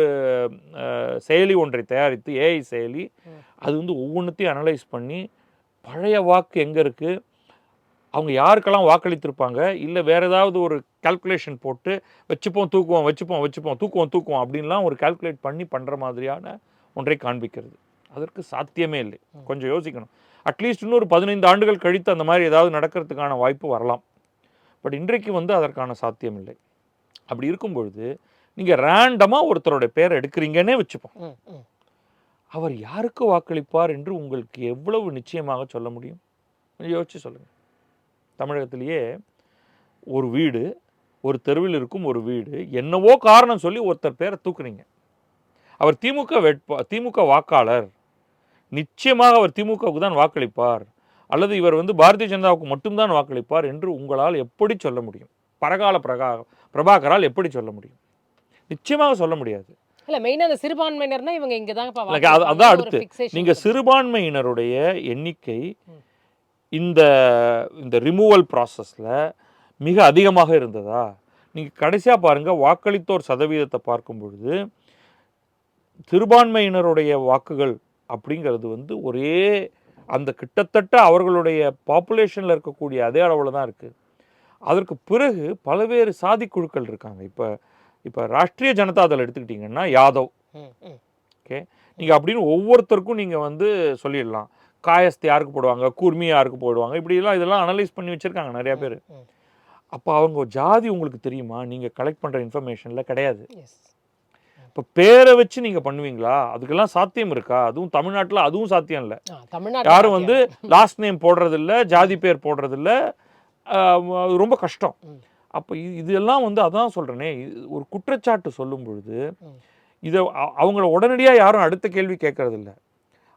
S4: செயலி ஒன்றை தயாரித்து, ஏஐ செயலி. அது வந்து ஒவ்வொன்றுத்தையும் அனலைஸ் பண்ணி பழைய வாக்கு எங்கே இருக்குது, அவங்க யாருக்கெல்லாம் வாக்களித்திருப்பாங்க, இல்லை வேறு ஏதாவது ஒரு கால்குலேஷன் போட்டு வச்சுப்போம் தூக்குவோம் வச்சுப்போம் வச்சுப்போம் தூக்குவோம் தூக்குவோம் அப்படின்லாம் ஒரு கால்குலேட் பண்ணி பண்ணுற மாதிரியான ஒன்றை காண்பிக்கிறது. அதற்கு சாத்தியமே இல்லை. கொஞ்சம் யோசிக்கணும். அட்லீஸ்ட் இன்னொரு 15 ஆண்டுகள் கழித்து அந்த மாதிரி ஏதாவது நடக்கிறதுக்கான வாய்ப்பு வரலாம். பட் இன்றைக்கு வந்து அதற்கான சாத்தியம் இல்லை. அப்படி இருக்கும் பொழுது நீங்கள் ரேண்டமாக ஒருத்தருடைய பேரை எடுக்கிறீங்கன்னே வச்சுப்போம்.
S5: ம், ம்.
S4: அவர் யாருக்கு வாக்களிப்பார் என்று உங்களுக்கு எவ்வளவு நிச்சயமாக சொல்ல முடியும்? கொஞ்சம் யோசிச்சு சொல்லுங்கள். தமிழகத்திலேயே ஒரு வீடு, ஒரு தெருவில் இருக்கும் ஒரு வீடு, என்னவோ காரணம் சொல்லி ஒருத்தர் பேரை தூக்குறீங்க. அவர் திமுக வாக்காளர், நிச்சயமாக அவர் திமுகவுக்கு தான் வாக்களிப்பார், அல்லது இவர் வந்து பாரதிய ஜனதாவுக்கு மட்டும்தான் வாக்களிப்பார் என்று உங்களால் எப்படி சொல்ல முடியும்? பிரபாகரால் எப்படி சொல்ல முடியும்? நிச்சயமாக சொல்ல முடியாது.
S5: இல்ல மெயினா அந்த சிறுபான்மையினர்னா இவங்க இங்க தான்
S4: அதான் அடுத்து நீங்க சிறுபான்மையினருடைய எண்ணிக்கை இந்த இந்த ரிமூவல் ப்ராசஸ்ல மிக அதிகமாக இருந்ததா? நீங்க கடைசியா பாருங்க, வாக்களித்தோர் சதவீதத்தை பார்க்கும் பொழுது சிறுபான்மையினருடைய வாக்குகள் அப்படிங்கிறது வந்து ஒரே அந்த கிட்டத்தட்ட அவர்களுடைய பாப்புலேஷனில் இருக்கக்கூடிய அதே அளவில் தான் இருக்குது. அதற்கு பிறகு பல்வேறு சாதி குழுக்கள் இருக்காங்க. இப்போ ராஷ்ட்ரிய ஜனதாதள் எடுத்துக்கிட்டிங்கன்னா யாதவ், ஓகே, நீங்கள் அப்படின்னு ஒவ்வொருத்தருக்கும் நீங்கள் வந்து சொல்லிடலாம். காயஸ்த் யாருக்கு போடுவாங்க, குர்மி யாருக்கு போடுவாங்க, இப்படிலாம் இதெல்லாம் அனலைஸ் பண்ணி வச்சுருக்காங்க நிறையா பேர். அப்போ அவங்க ஜாதி உங்களுக்கு தெரியுமா? நீங்கள் கலெக்ட் பண்ணுற இன்ஃபர்மேஷனில் கிடையாது. இப்போ பேரை வச்சு நீங்கள் பண்ணுவீங்களா? அதுக்கெல்லாம் சாத்தியம் இருக்கா? அதுவும் தமிழ்நாட்டில் அதுவும் சாத்தியம் இல்லை. யாரும் வந்து லாஸ்ட் நேம் போடுறதில்ல, ஜாதி பேர் போடுறதில்ல, ரொம்ப கஷ்டம். அப்போ இதெல்லாம் வந்து அதான் சொல்கிறேனே, ஒரு குற்றச்சாட்டு சொல்லும் பொழுது இதை அவங்கள உடனடியாக யாரும் அடுத்த கேள்வி கேட்கறதில்ல.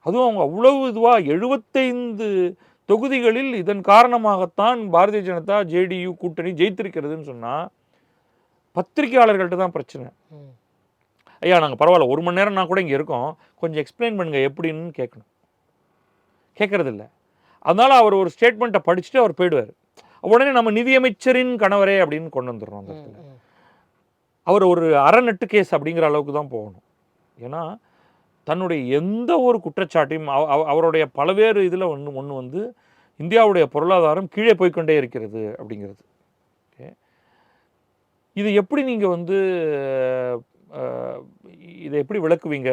S4: அதுவும் அவங்க அவ்வளவு இதுவாக 75 தொகுதிகளில் இதன் காரணமாகத்தான் பாரதிய ஜனதா ஜேடியு கூட்டணி ஜெயித்திருக்கிறதுன்னு சொன்னால் பத்திரிகையாளர்கள்ட்ட தான் பிரச்சனை. ஐயா நாங்கள் பரவாயில்ல 1 மணி நேரம் நான் கூட இங்கே இருக்கோம், கொஞ்சம் எக்ஸ்பிளைன் பண்ணுங்கள் எப்படின்னு கேட்கணும். கேட்கறதில்ல. அதனால் அவர் ஒரு ஸ்டேட்மெண்ட்டை படிச்சுட்டு அவர் போயிடுவார். உடனே நம்ம நிதியமைச்சரின் கணவரே அப்படின்னு கொண்டு வந்துடுறோம். அந்த இடத்துல அவர் ஒரு அறநெட்டு கேஸ் அப்படிங்கிற அளவுக்கு தான் போகணும். ஏன்னா தன்னுடைய எந்த ஒரு குற்றச்சாட்டையும் அவருடைய பல்வேறு இதில் ஒன்று வந்து இந்தியாவுடைய பொருளாதாரம் கீழே போய்கொண்டே இருக்கிறது அப்படிங்கிறது. ஓகே, இது எப்படி நீங்கள் வந்து இதை எப்படி விளக்குவீங்க?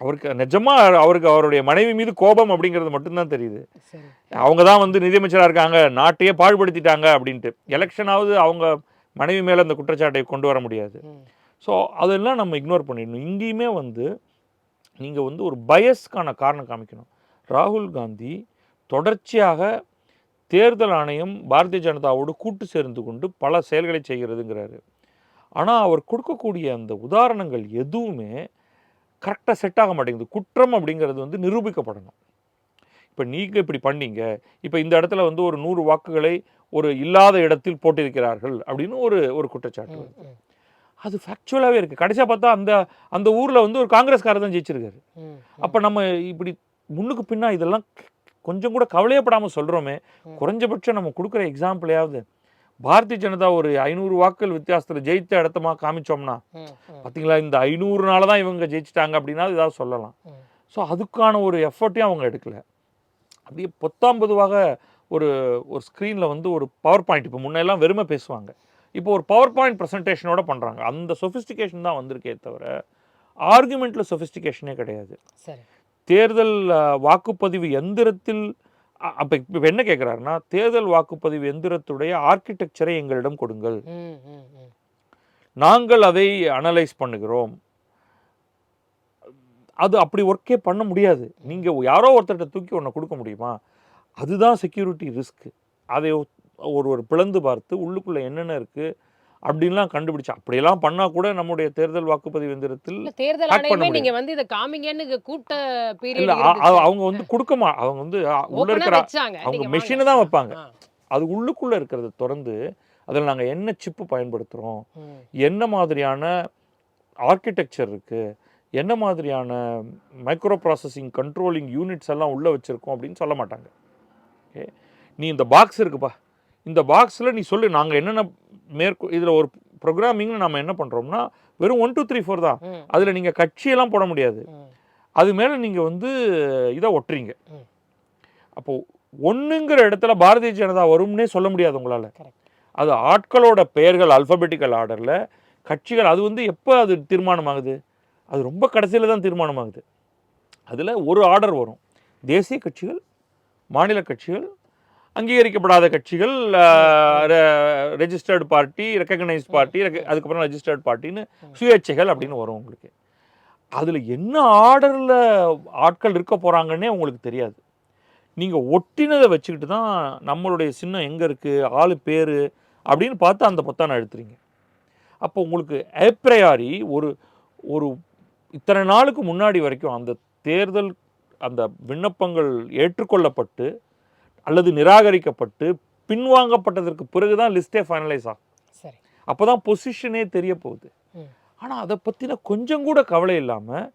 S4: அவருக்கு நிஜமாக அவருடைய மனைவி மீது கோபம் அப்படிங்கிறது மட்டும்தான் தெரியுது. அவங்க தான் வந்து நிதியமைச்சராக இருக்காங்க, நாட்டையே பாழ்படுத்திட்டாங்க அப்படின்ட்டு. எலெக்ஷனாவது அவங்க மனைவி மேலே அந்த குற்றச்சாட்டை கொண்டு வர முடியாது. ஸோ அதெல்லாம் நம்ம இக்னோர் பண்ணிடணும். இங்கேயுமே வந்து நீங்கள் வந்து ஒரு பயஸ்க்கான காரணம் காமிக்கணும். ராகுல் காந்தி தொடர்ச்சியாக தேர்தல் ஆணையம் பாரதிய ஜனதாவோடு கூட்டு சேர்ந்து கொண்டு பல செயல்களை செய்கிறதுங்கிறாரு. ஆனால் அவர் கொடுக்கக்கூடிய அந்த உதாரணங்கள் எதுவுமே கரெக்டாக செட் ஆக மாட்டேங்குது. குற்றம் அப்படிங்கிறது வந்து நிரூபிக்கப்படணும். இப்போ நீங்கள் இப்படி பண்ணீங்க, இப்போ இந்த இடத்துல வந்து ஒரு 100 வாக்குகளை ஒரு இல்லாத இடத்தில் போட்டிருக்கிறார்கள் அப்படின்னு ஒரு குற்றச்சாட்டு. அது ஃபேக்சுவலாகவே இருக்குது. கடைசியாக பார்த்தா அந்த ஊரில் வந்து ஒரு காங்கிரஸ்காரர் தான் ஜெயிச்சிருக்காரு. அப்போ நம்ம இப்படி முன்னுக்கு பின்னா இதெல்லாம் கொஞ்சம் கூட கவலையப்படாமல் சொல்கிறோமே, குறைஞ்சபட்சம் நம்ம கொடுக்குற எக்ஸாம்பிளையாவது பாரதிய ஜனதா ஒரு 500 வாக்குகள் வித்தியாசத்தில் ஜெயித்த இடத்தமா காமிச்சோம்னா, பார்த்தீங்களா இந்த 500நால தான் இவங்க ஜெயிச்சிட்டாங்க அப்படின்னா ஏதாவது சொல்லலாம். ஸோ அதுக்கான ஒரு எஃபர்ட்டையும் அவங்க எடுக்கலை. அப்படியே பொத்தாம்பதுவாக ஒரு ஸ்க்ரீனில் வந்து ஒரு பவர் பாயிண்ட், இப்போ முன்னெல்லாம் வெறுமை பேசுவாங்க, இப்போ ஒரு பவர் பாயிண்ட் ப்ரெசன்டேஷனோட பண்ணுறாங்க. அந்த சொஃபிஸ்டிகேஷன் தான் வந்திருக்கே தவிர ஆர்குமெண்ட்டில் சொஃபிஸ்டிகேஷனே கிடையாது. தேர்தல் வாக்குப்பதிவு எந்திரத்தில் அப்போ இப்போ என்ன கேட்குறாருன்னா, தேர்தல் வாக்குப்பதிவு எந்திரத்துடைய ஆர்கிடெக்சரை எங்களிடம் கொடுங்கள், நாங்கள் அதை அனலைஸ் பண்ணுகிறோம். அது அப்படி ஒர்க்கே பண்ண முடியாது. நீங்கள் யாரோ ஒருத்தர்கிட்ட தூக்கி ஒன்று கொடுக்க முடியுமா? அதுதான் செக்யூரிட்டி ரிஸ்க்கு. அதை ஒரு பிளந்து பார்த்து உள்ளுக்குள்ளே என்னென்ன இருக்குது அப்படின்லாம் கண்டுபிடிச்சா அப்படியெல்லாம் பண்ணால் கூட நம்முடைய தேர்தல் வாக்குப்பதிவு எந்திரத்தில்
S5: தேர்தல்
S4: hack பண்ண
S5: ஆணையமே
S4: முடியாது.
S5: நீங்க வந்து இதை காமிங்கன்னு கூட்ட
S4: இல்லை
S5: பீரியட்
S4: அவங்க வந்து கொடுக்கமா, அவங்க வந்து உள்ள இருக்கிற அவங்க மெஷினை தான் வைப்பாங்க. அது உள்ளுக்குள்ளே இருக்கிறத திறந்து அதில் நாங்கள் என்ன சிப்பு பயன்படுத்துகிறோம், என்ன மாதிரியான ஆர்கிடெக்சர் இருக்குது, என்ன மாதிரியான மைக்ரோ ப்ராசஸிங் கண்ட்ரோலிங் யூனிட்ஸ் எல்லாம் உள்ளே வச்சுருக்கோம் அப்படின்னு சொல்ல மாட்டாங்க. ஓகே, நீ இந்த பாக்ஸ் இருக்குப்பா, இந்த பாக்ஸில் நீ சொல்லு, நாங்கள் என்னென்ன இதில் ஒரு ப்ரோக்ராமிங்னு நம்ம என்ன பண்ணுறோம்னா வெறும் 1 2 3 4 தான். அதில் நீங்கள் கட்சியெல்லாம் போட முடியாது. அது மேலே நீங்கள் வந்து இதை ஒட்டுறீங்க. அப்போது ஒன்றுங்கிற இடத்துல பாரதிய ஜனதா வரும்னே சொல்ல முடியாது உங்களால். அது ஆட்களோட பெயர்கள் அல்ஃபபெட்டிக்கல் ஆர்டரில், கட்சிகள் அது வந்து எப்போ அது தீர்மானமாகுது, அது ரொம்ப கடைசியில் தான் தீர்மானமாகுது. அதில் ஒரு ஆர்டர் வரும், தேசிய கட்சிகள், மாநில கட்சிகள், அங்கீகரிக்கப்படாத கட்சிகள், ரெஜிஸ்டர்டு பார்ட்டி, ரெக்கக்னைஸ் பார்ட்டி, அதுக்கப்புறம் ரெஜிஸ்டர்டு பார்ட்டின்னு சுயேட்சைகள் அப்படின்னு வரும் உங்களுக்கு. அதில் என்ன ஆர்டரில் ஆட்கள் இருக்க போகிறாங்கன்னே உங்களுக்கு தெரியாது. நீங்கள் ஒட்டினதை வச்சுக்கிட்டு தான் நம்மளுடைய சின்னம் எங்கே இருக்குது, ஆளு பேர் அப்படின்னு பார்த்து அந்த பொத்தானை அழுத்துறீங்க. அப்போ உங்களுக்கு ஏப்ரையாரி ஒரு இத்தனை நாளுக்கு முன்னாடி வரைக்கும் அந்த தேர்தல் அந்த விண்ணப்பங்கள் ஏற்றுக்கொள்ளப்பட்டு அல்லது நிராகரிக்கப்பட்டு பின்வாங்கப்பட்டதற்கு பிறகு தான் லிஸ்ட்டே ஃபைனலைஸ் ஆகும்.
S5: சரி,
S4: அப்போ தான் பொசிஷனே தெரிய போகுது. ஆனால் அதை பற்றின கொஞ்சம் கூட கவலை இல்லாமல்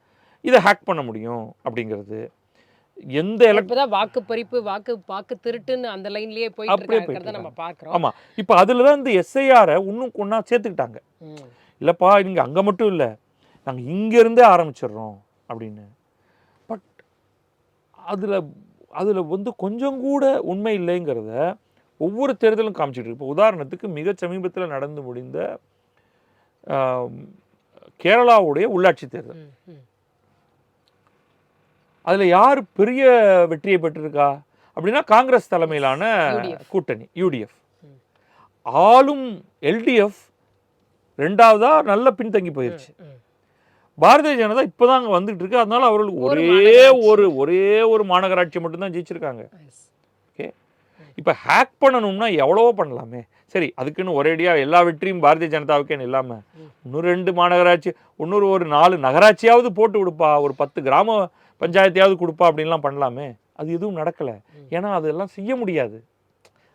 S4: இதை ஹேக் பண்ண முடியும் அப்படிங்கிறது எந்த
S5: வாக்கு பறிப்பு வாக்கு திருட்டுன்னு அந்த லைன்லயே போயிட்டு நம்ம பார்க்குறோம்.
S4: ஆமாம், இப்போ அதில் தான் இந்த எஸ்ஐஆரை இன்னும் ஒன்றா சேர்த்துக்கிட்டாங்க. இல்லைப்பா நீங்கள் அங்கே மட்டும் இல்லை, நாங்கள் இங்கேருந்தே ஆரம்பிச்சிடுறோம் அப்படின்னு. பட் அதில் வந்து கொஞ்சம் கூட உண்மை இல்லைங்கிறத ஒவ்வொரு தேர்தலும் காமிச்சிட்டு இருக்கு. இப்போ உதாரணத்துக்கு மிக சமீபத்தில் நடந்து முடிந்த கேரளாவுடைய உள்ளாட்சி தேர்தல், அதில் யார் பெரிய வெற்றியை பெற்றிருக்கா அப்படின்னா காங்கிரஸ் தலைமையிலான கூட்டணி யூடிஎஃப். ஆளும் எல்டிஎஃப் ரெண்டாவதா நல்ல பின்தங்கி போயிடுச்சு. பாரதிய ஜனதா இப்போதான் அங்கே வந்துட்டு இருக்கு. அதனால அவர்களுக்கு ஒரே ஒரு மாநகராட்சி மட்டும்தான் ஜெயிச்சிருக்காங்க. ஓகே, இப்போ ஹேக் பண்ணணும்னா எவ்வளவோ பண்ணலாமே. சரி, அதுக்குன்னு ஒரேடியாக எல்லா வெற்றியும் பாரதிய ஜனதாவுக்குன்னு இல்லாமல் இன்னும் 2 மாநகராட்சி, இன்னொரு ஒரு 4 நகராட்சியாவது போட்டு கொடுப்பா, ஒரு 10 கிராம பஞ்சாயத்தையாவது கொடுப்பா அப்படின்லாம் பண்ணலாமே. அது எதுவும் நடக்கலை. ஏன்னா அதெல்லாம் செய்ய முடியாது.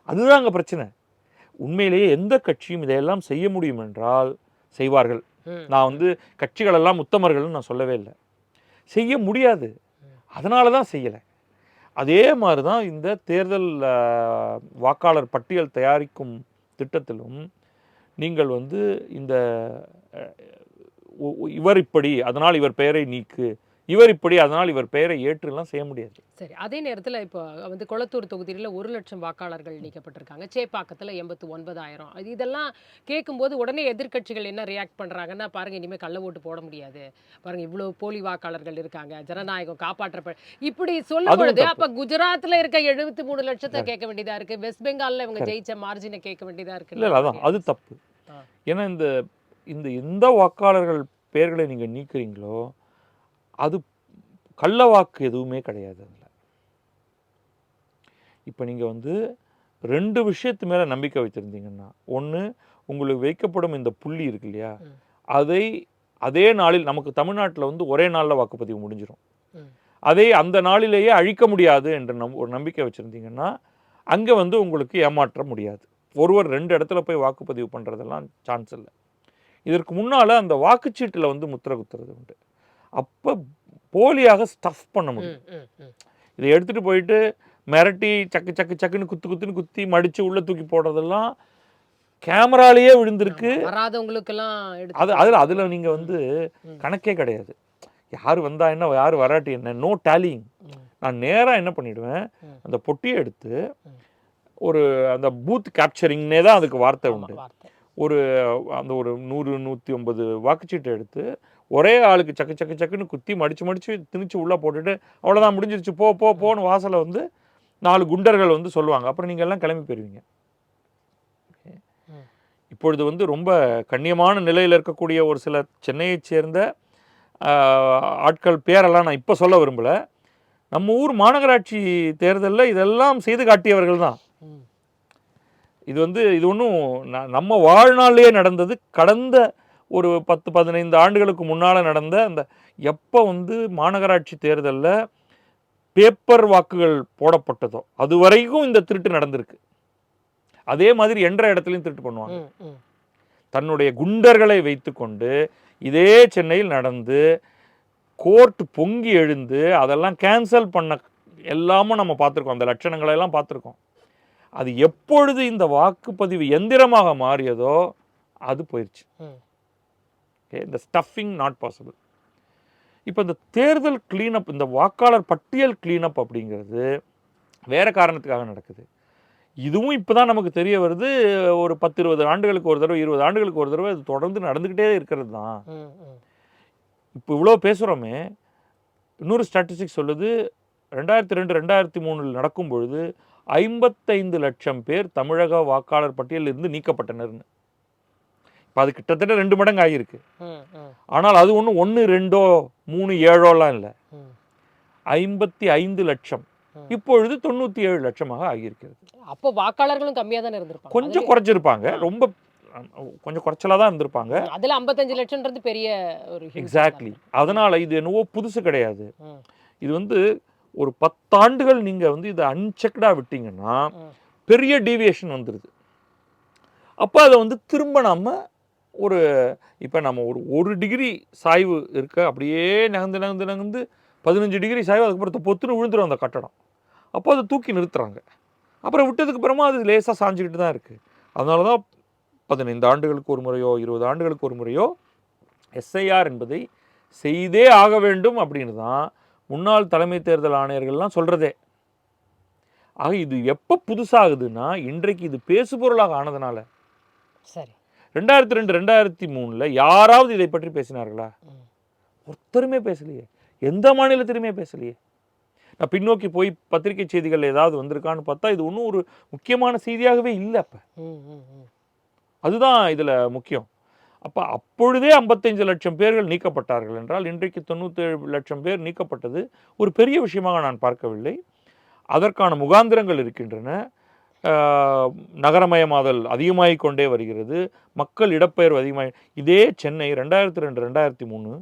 S4: அதுதான் அங்கே பிரச்சனை. உண்மையிலேயே எந்த கட்சியும் இதையெல்லாம் செய்ய முடியும் என்றால் செய்வார்கள். நான் வந்து கட்சிகளெல்லாம் உத்தமர்கள்னு நான் சொல்லவே இல்லை. செய்ய முடியாது, அதனால தான் செய்யலை. அதே மாதிரி தான் இந்த தேர்தல் வாக்காளர் பட்டியல் தயாரிக்கும் திட்டத்திலும் நீங்கள் வந்து இந்த இவர் இப்படி அதனால் இவர் பெயரை நீக்கு, இவர் இப்படி அதனால் இவர் பெயரை ஏற்றுலாம் செய்ய முடியாது.
S5: சரி, அதே நேரத்தில் இப்போ வந்து கொளத்தூர் தொகுதியில் 1 லட்சம் வாக்காளர்கள் நீக்கப்பட்டிருக்காங்க. சேப்பாக்கத்தில் 89,000. இதெல்லாம் கேட்கும்போது உடனே எதிர்க்கட்சிகள் என்ன ரியாக்ட் பண்ணுறாங்கன்னா, பாருங்க இனிமேல் கள்ள ஓட்டு போட முடியாது, பாருங்க இவ்வளோ போலி வாக்காளர்கள் இருக்காங்க, ஜனநாயகம் காப்பாற்றப்பட இப்படி சொல்லும் பொழுது அப்போ குஜராத்தில் இருக்க 73 லட்சத்தை கேட்க வேண்டியதாக இருக்குது, வெஸ்ட் பெங்காலில் இவங்க ஜெயிச்ச மார்ஜினை கேட்க வேண்டியதாக இருக்குது.
S4: இல்லை, அதான் அது தப்பு. ஏன்னா இந்த எந்த வாக்காளர்கள் பெயர்களை நீங்கள் நீக்கிறீங்களோ அது கள்ள வாக்கு எதுவுமே கிடையாது. அதில் இப்போ நீங்கள் வந்து 2 விஷயத்து மேலே நம்பிக்கை வச்சுருந்தீங்கன்னா, ஒன்று உங்களுக்கு வைக்கப்படும் இந்த புள்ளி இருக்கு இல்லையா, அதை அதே நாளில் நமக்கு தமிழ்நாட்டில் வந்து ஒரே நாளில் வாக்குப்பதிவு முடிஞ்சிடும், அதை அந்த நாளிலேயே அழிக்க முடியாது என்ற ஒரு நம்பிக்கை வச்சுருந்தீங்கன்னா அங்கே வந்து உங்களுக்கு ஏமாற்ற முடியாது. ஒருவர் 2 இடத்துல போய் வாக்குப்பதிவு பண்ணுறதெல்லாம் சான்ஸ் இல்லை. இதற்கு முன்னால் அந்த வாக்குச்சீட்டில் வந்து முத்திரை குத்துறது உண்டு. அப்போ போலியாக ஸ்டஃப் பண்ண முடியும். இதை எடுத்துகிட்டு போயிட்டு மிரட்டி சக்கு சக்கு சக்குன்னு குத்துன்னு குத்தி மடித்து உள்ளே தூக்கி போடுறதெல்லாம் கேமராலேயே விழுந்திருக்கு. அதில் நீங்கள் வந்து கணக்கே கிடையாது. யார் வந்தா என்ன, யார் வராட்டி என்ன, நோ டேலிங். நான் நேராக என்ன பண்ணிவிடுவேன், அந்த பொட்டியை எடுத்து ஒரு அந்த பூத் கேப்சரிங்னே தான் அதுக்கு வார்த்தை உண்டு. ஒரு 100-150 வாக்குச்சீட்டை எடுத்து ஒரே ஆளுக்கு சக்கு சக்கு சக்குன்னு குத்தி மடித்து திணிச்சு உள்ளே போட்டுட்டு அவ்வளோதான் முடிஞ்சிருச்சு போன்னு வாசலை வந்து 4 குண்டர்கள் வந்து சொல்லுவாங்க. அப்புறம் நீங்கள் எல்லாம் கிளம்பி போயிருவீங்க. இப்பொழுது வந்து ரொம்ப கண்ணியமான நிலையில் இருக்கக்கூடிய ஒரு சில சென்னையைச் சேர்ந்த ஆட்கள் பேரெல்லாம் நான் இப்போ சொல்ல விரும்பலை. நம்ம ஊர் மாநகராட்சி தேர்தலில் இதெல்லாம் செய்து காட்டியவர்கள் தான். இது ஒன்றும் நம்ம வாழ்நாளிலேயே நடந்தது. கடந்த ஒரு 10-15 ஆண்டுகளுக்கு முன்னால் நடந்த அந்த எப்போ மாநகராட்சி தேர்தலில் பேப்பர் வாக்குகள் போடப்பட்டதோ அது வரைக்கும் இந்த திருட்டு நடந்திருக்கு. அதே மாதிரி என்ற இடத்துலையும் திருட்டு பண்ணுவாங்க. தன்னுடைய குண்டர்களை வைத்துக்கொண்டு இதே சென்னையில் நடந்து கோர்ட் பொங்கி எழுந்து அதெல்லாம் கேன்சல் பண்ண எல்லாமும் நம்ம பார்த்துருக்கோம். அந்த லட்சணங்களை எல்லாம் பார்த்துருக்கோம். அது எப்பொழுது இந்த வாக்குப்பதிவு எந்திரமாக மாறியதோ அது போயிடுச்சு. இந்த ஸ்டஃபிங் நாட் பாசிபிள். இப்போ இந்த தேர்தல் கிளீனப், இந்த வாக்காளர் பட்டியல் கிளீனப் அப்படிங்கிறது வேற காரணத்துக்காக நடக்குது. இதுவும் இப்போ தான் நமக்கு தெரிய வருது. ஒரு 10-20 ஆண்டுகளுக்கு ஒரு தடவை, 20 ஆண்டுகளுக்கு ஒரு தடவை இது தொடர்ந்து நடந்துக்கிட்டே இருக்கிறது தான். இப்போ இவ்வளோ பேசுகிறோமே, இன்னொரு ஸ்டாட்டிஸ்டிக்ஸ் சொல்லுது 2002-2003 நடக்கும் பொழுது 55 லட்சம் பேர் தமிழக வாக்காளர் பட்டியலில் இருந்து நீக்கப்பட்டனர்னு. இப்போ அது கிட்டத்தட்ட 2 மடங்கு ஆகியிருக்கு. ஆனால் அது ஒன்று 1, 2, 3, 7 இல்லை, 55 லட்சம். இப்பொழுது 97 லட்சமாக ஆகியிருக்கிறது.
S5: அப்போ வாக்காளர்களும் கம்மியாக தானே இருந்திருப்பாங்க.
S4: கொஞ்சம் குறைச்சிருப்பாங்க, ரொம்ப கொஞ்சம் குறைச்சலாக தான் இருந்திருப்பாங்க.
S5: அதில் 55 லட்சம்ன்றது பெரிய ஒரு
S4: எக்ஸாக்ட்லி. அதனால இது என்னவோ புதுசு கிடையாது. இது ஒரு 10 ஆண்டுகள் நீங்கள் இதை அன்செக்டாக விட்டீங்கன்னா பெரிய டீவியேஷன் வந்துடுது. அப்போ அதை திரும்ப நம்ம இப்போ நம்ம ஒரு டிகிரி சாய்வு இருக்க அப்படியே நகர்ந்து 15 டிகிரி சாய்வு, அதுக்கப்புறம் பொத்துன்னு விழுந்துடும் அந்த கட்டடம். அப்போ அதை தூக்கி நிறுத்துறாங்க. அப்புறம் விட்டதுக்கு அப்புறமா அது லேசாக சாஞ்சிக்கிட்டு தான் இருக்குது. அதனால தான் 15 ஆண்டுகளுக்கு ஒரு முறையோ 20 ஆண்டுகளுக்கு ஒரு முறையோ எஸ்ஐஆர் என்பதை செய்தே ஆக வேண்டும் அப்படின்னு தான் முன்னாள் தலைமை தேர்தல் ஆணையர்கள்லாம் சொல்கிறதே. ஆக இது எப்போ புதுசாகுதுன்னா இன்றைக்கு இது பேசுபொருளாக ஆனதுனால.
S5: சரி,
S4: 2002-2003 யாராவது இதை பற்றி பேசினார்களா? ஒருத்தருமே பேசலையே. எந்த மாநிலத்திலுமே பேசலையே. நான் பின்னோக்கி போய் பத்திரிகை செய்திகள் ஏதாவது வந்திருக்கான்னு பார்த்தா இது ஒன்றும் ஒரு முக்கியமான செய்தியாகவே இல்லை. அப்போ அதுதான் இதில் முக்கியம். அப்போ அப்பொழுதே 55 லட்சம் பேர்கள் நீக்கப்பட்டார்கள் என்றால் இன்றைக்கு 97 லட்சம் பேர் நீக்கப்பட்டது ஒரு பெரிய விஷயமாக நான் பார்க்கவில்லை. அதற்கான முகாந்திரங்கள் இருக்கின்றன. நகரமயமாதல் அதிகமாகிக் கொண்டே வருகிறது. மக்கள் இடப்பெயர்வு அதிகமாக. இதே சென்னை 2002-2003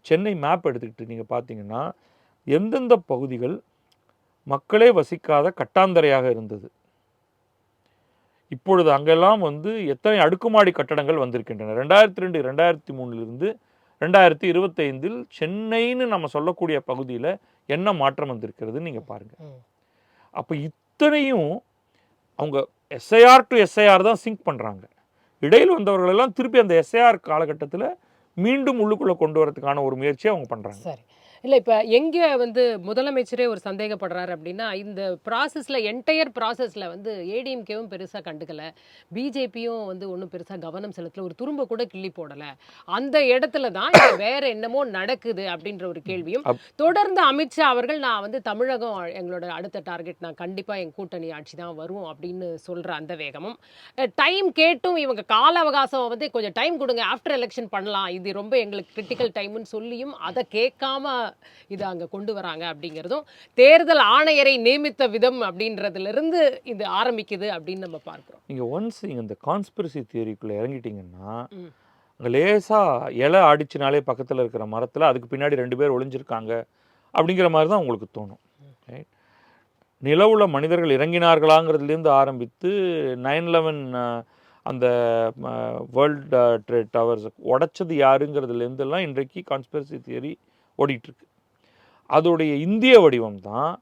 S4: சென்னை மேப் எடுத்துக்கிட்டு நீங்கள் பார்த்தீங்கன்னா எந்தெந்த பகுதிகள் மக்களே வசிக்காத கட்டாந்தரையாக இருந்தது, இப்பொழுது அங்கெல்லாம் எத்தனை அடுக்குமாடி கட்டடங்கள் வந்திருக்கின்றன. 2002-2003 2025 சென்னைன்னு நம்ம சொல்லக்கூடிய பகுதியில் என்ன மாற்றம் வந்திருக்கிறதுன்னு நீங்கள் பாருங்கள். அப்போ இத்தனையும் அவங்க எஸ்ஐஆர் டு எஸ்ஐஆர் தான் சிங்க் பண்ணுறாங்க. இடையில் வந்தவர்களெல்லாம் திருப்பி அந்த எஸ்ஐஆர் காலகட்டத்தில் மீண்டும் உள்ளுக்குள்ளே கொண்டு வரதுக்கான ஒரு முயற்சியை அவங்க பண்ணுறாங்க.
S5: சரி. இல்லை, இப்போ எங்கே முதலமைச்சரே ஒரு சந்தேகப்படுறாரு அப்படின்னா, இந்த ப்ராசஸில் என்டையர் ப்ராசஸில் ஏடிஎம்கேவும் பெருசாக கண்டுக்கலை, பிஜேபியும் ஒன்றும் பெருசாக கவனம் செலுத்தலை, ஒரு துரும்ப கூட கிள்ளி போடலை. அந்த இடத்துல தான் வேற என்னமோ நடக்குது அப்படின்ற ஒரு கேள்வியும் தொடர்ந்து அமித்ஷா அவர்கள் நான் தமிழகம் எங்களோட அடுத்த டார்கெட், நான் கண்டிப்பாக என் கூட்டணி ஆட்சி தான் வரும் அப்படின்னு சொல்கிற அந்த வேகமும், டைம் கேட்டும் இவங்க கால அவகாசம் கொஞ்சம் டைம் கொடுங்க, ஆஃப்டர் எலெக்ஷன் பண்ணலாம், இது ரொம்ப எங்களுக்கு கிரிட்டிக்கல் டைம்னு சொல்லியும் அதை கேட்காம இது அங்க கொண்டு வராங்க அப்படிங்கிறதும் தேர்தல் ஆணையரை நியமித்த விதம் அப்படின்றதுலேருந்து இது ஆரம்பிக்குது அப்படின்னு நம்ம பார்க்குறோம்.
S4: நீங்கள் ஒன்ஸ் நீங்கள் இந்த கான்ஸ்பிரசி தியரிக்குள்ளே இறங்கிட்டீங்கன்னா அங்கே லேசாக இலை ஆடிச்சினாலே பக்கத்தில் இருக்கிற மரத்தில் அதுக்கு பின்னாடி 2 பேர் ஒளிஞ்சிருக்காங்க அப்படிங்கிற மாதிரி தான் உங்களுக்கு தோணும். நிலவுல மனிதர்கள் இறங்கினார்களாங்கிறதுலேருந்து ஆரம்பித்து 9/11 அந்த வேர்ல்டு ட்ரேட் டவர்ஸ் உடைச்சது யாருங்கிறதுலேருந்தெல்லாம் இன்றைக்கு கான்ஸ்பிரசி தியரி ஓடிட்டுருக்கு. அதோடைய இந்திய வடிவம் தான்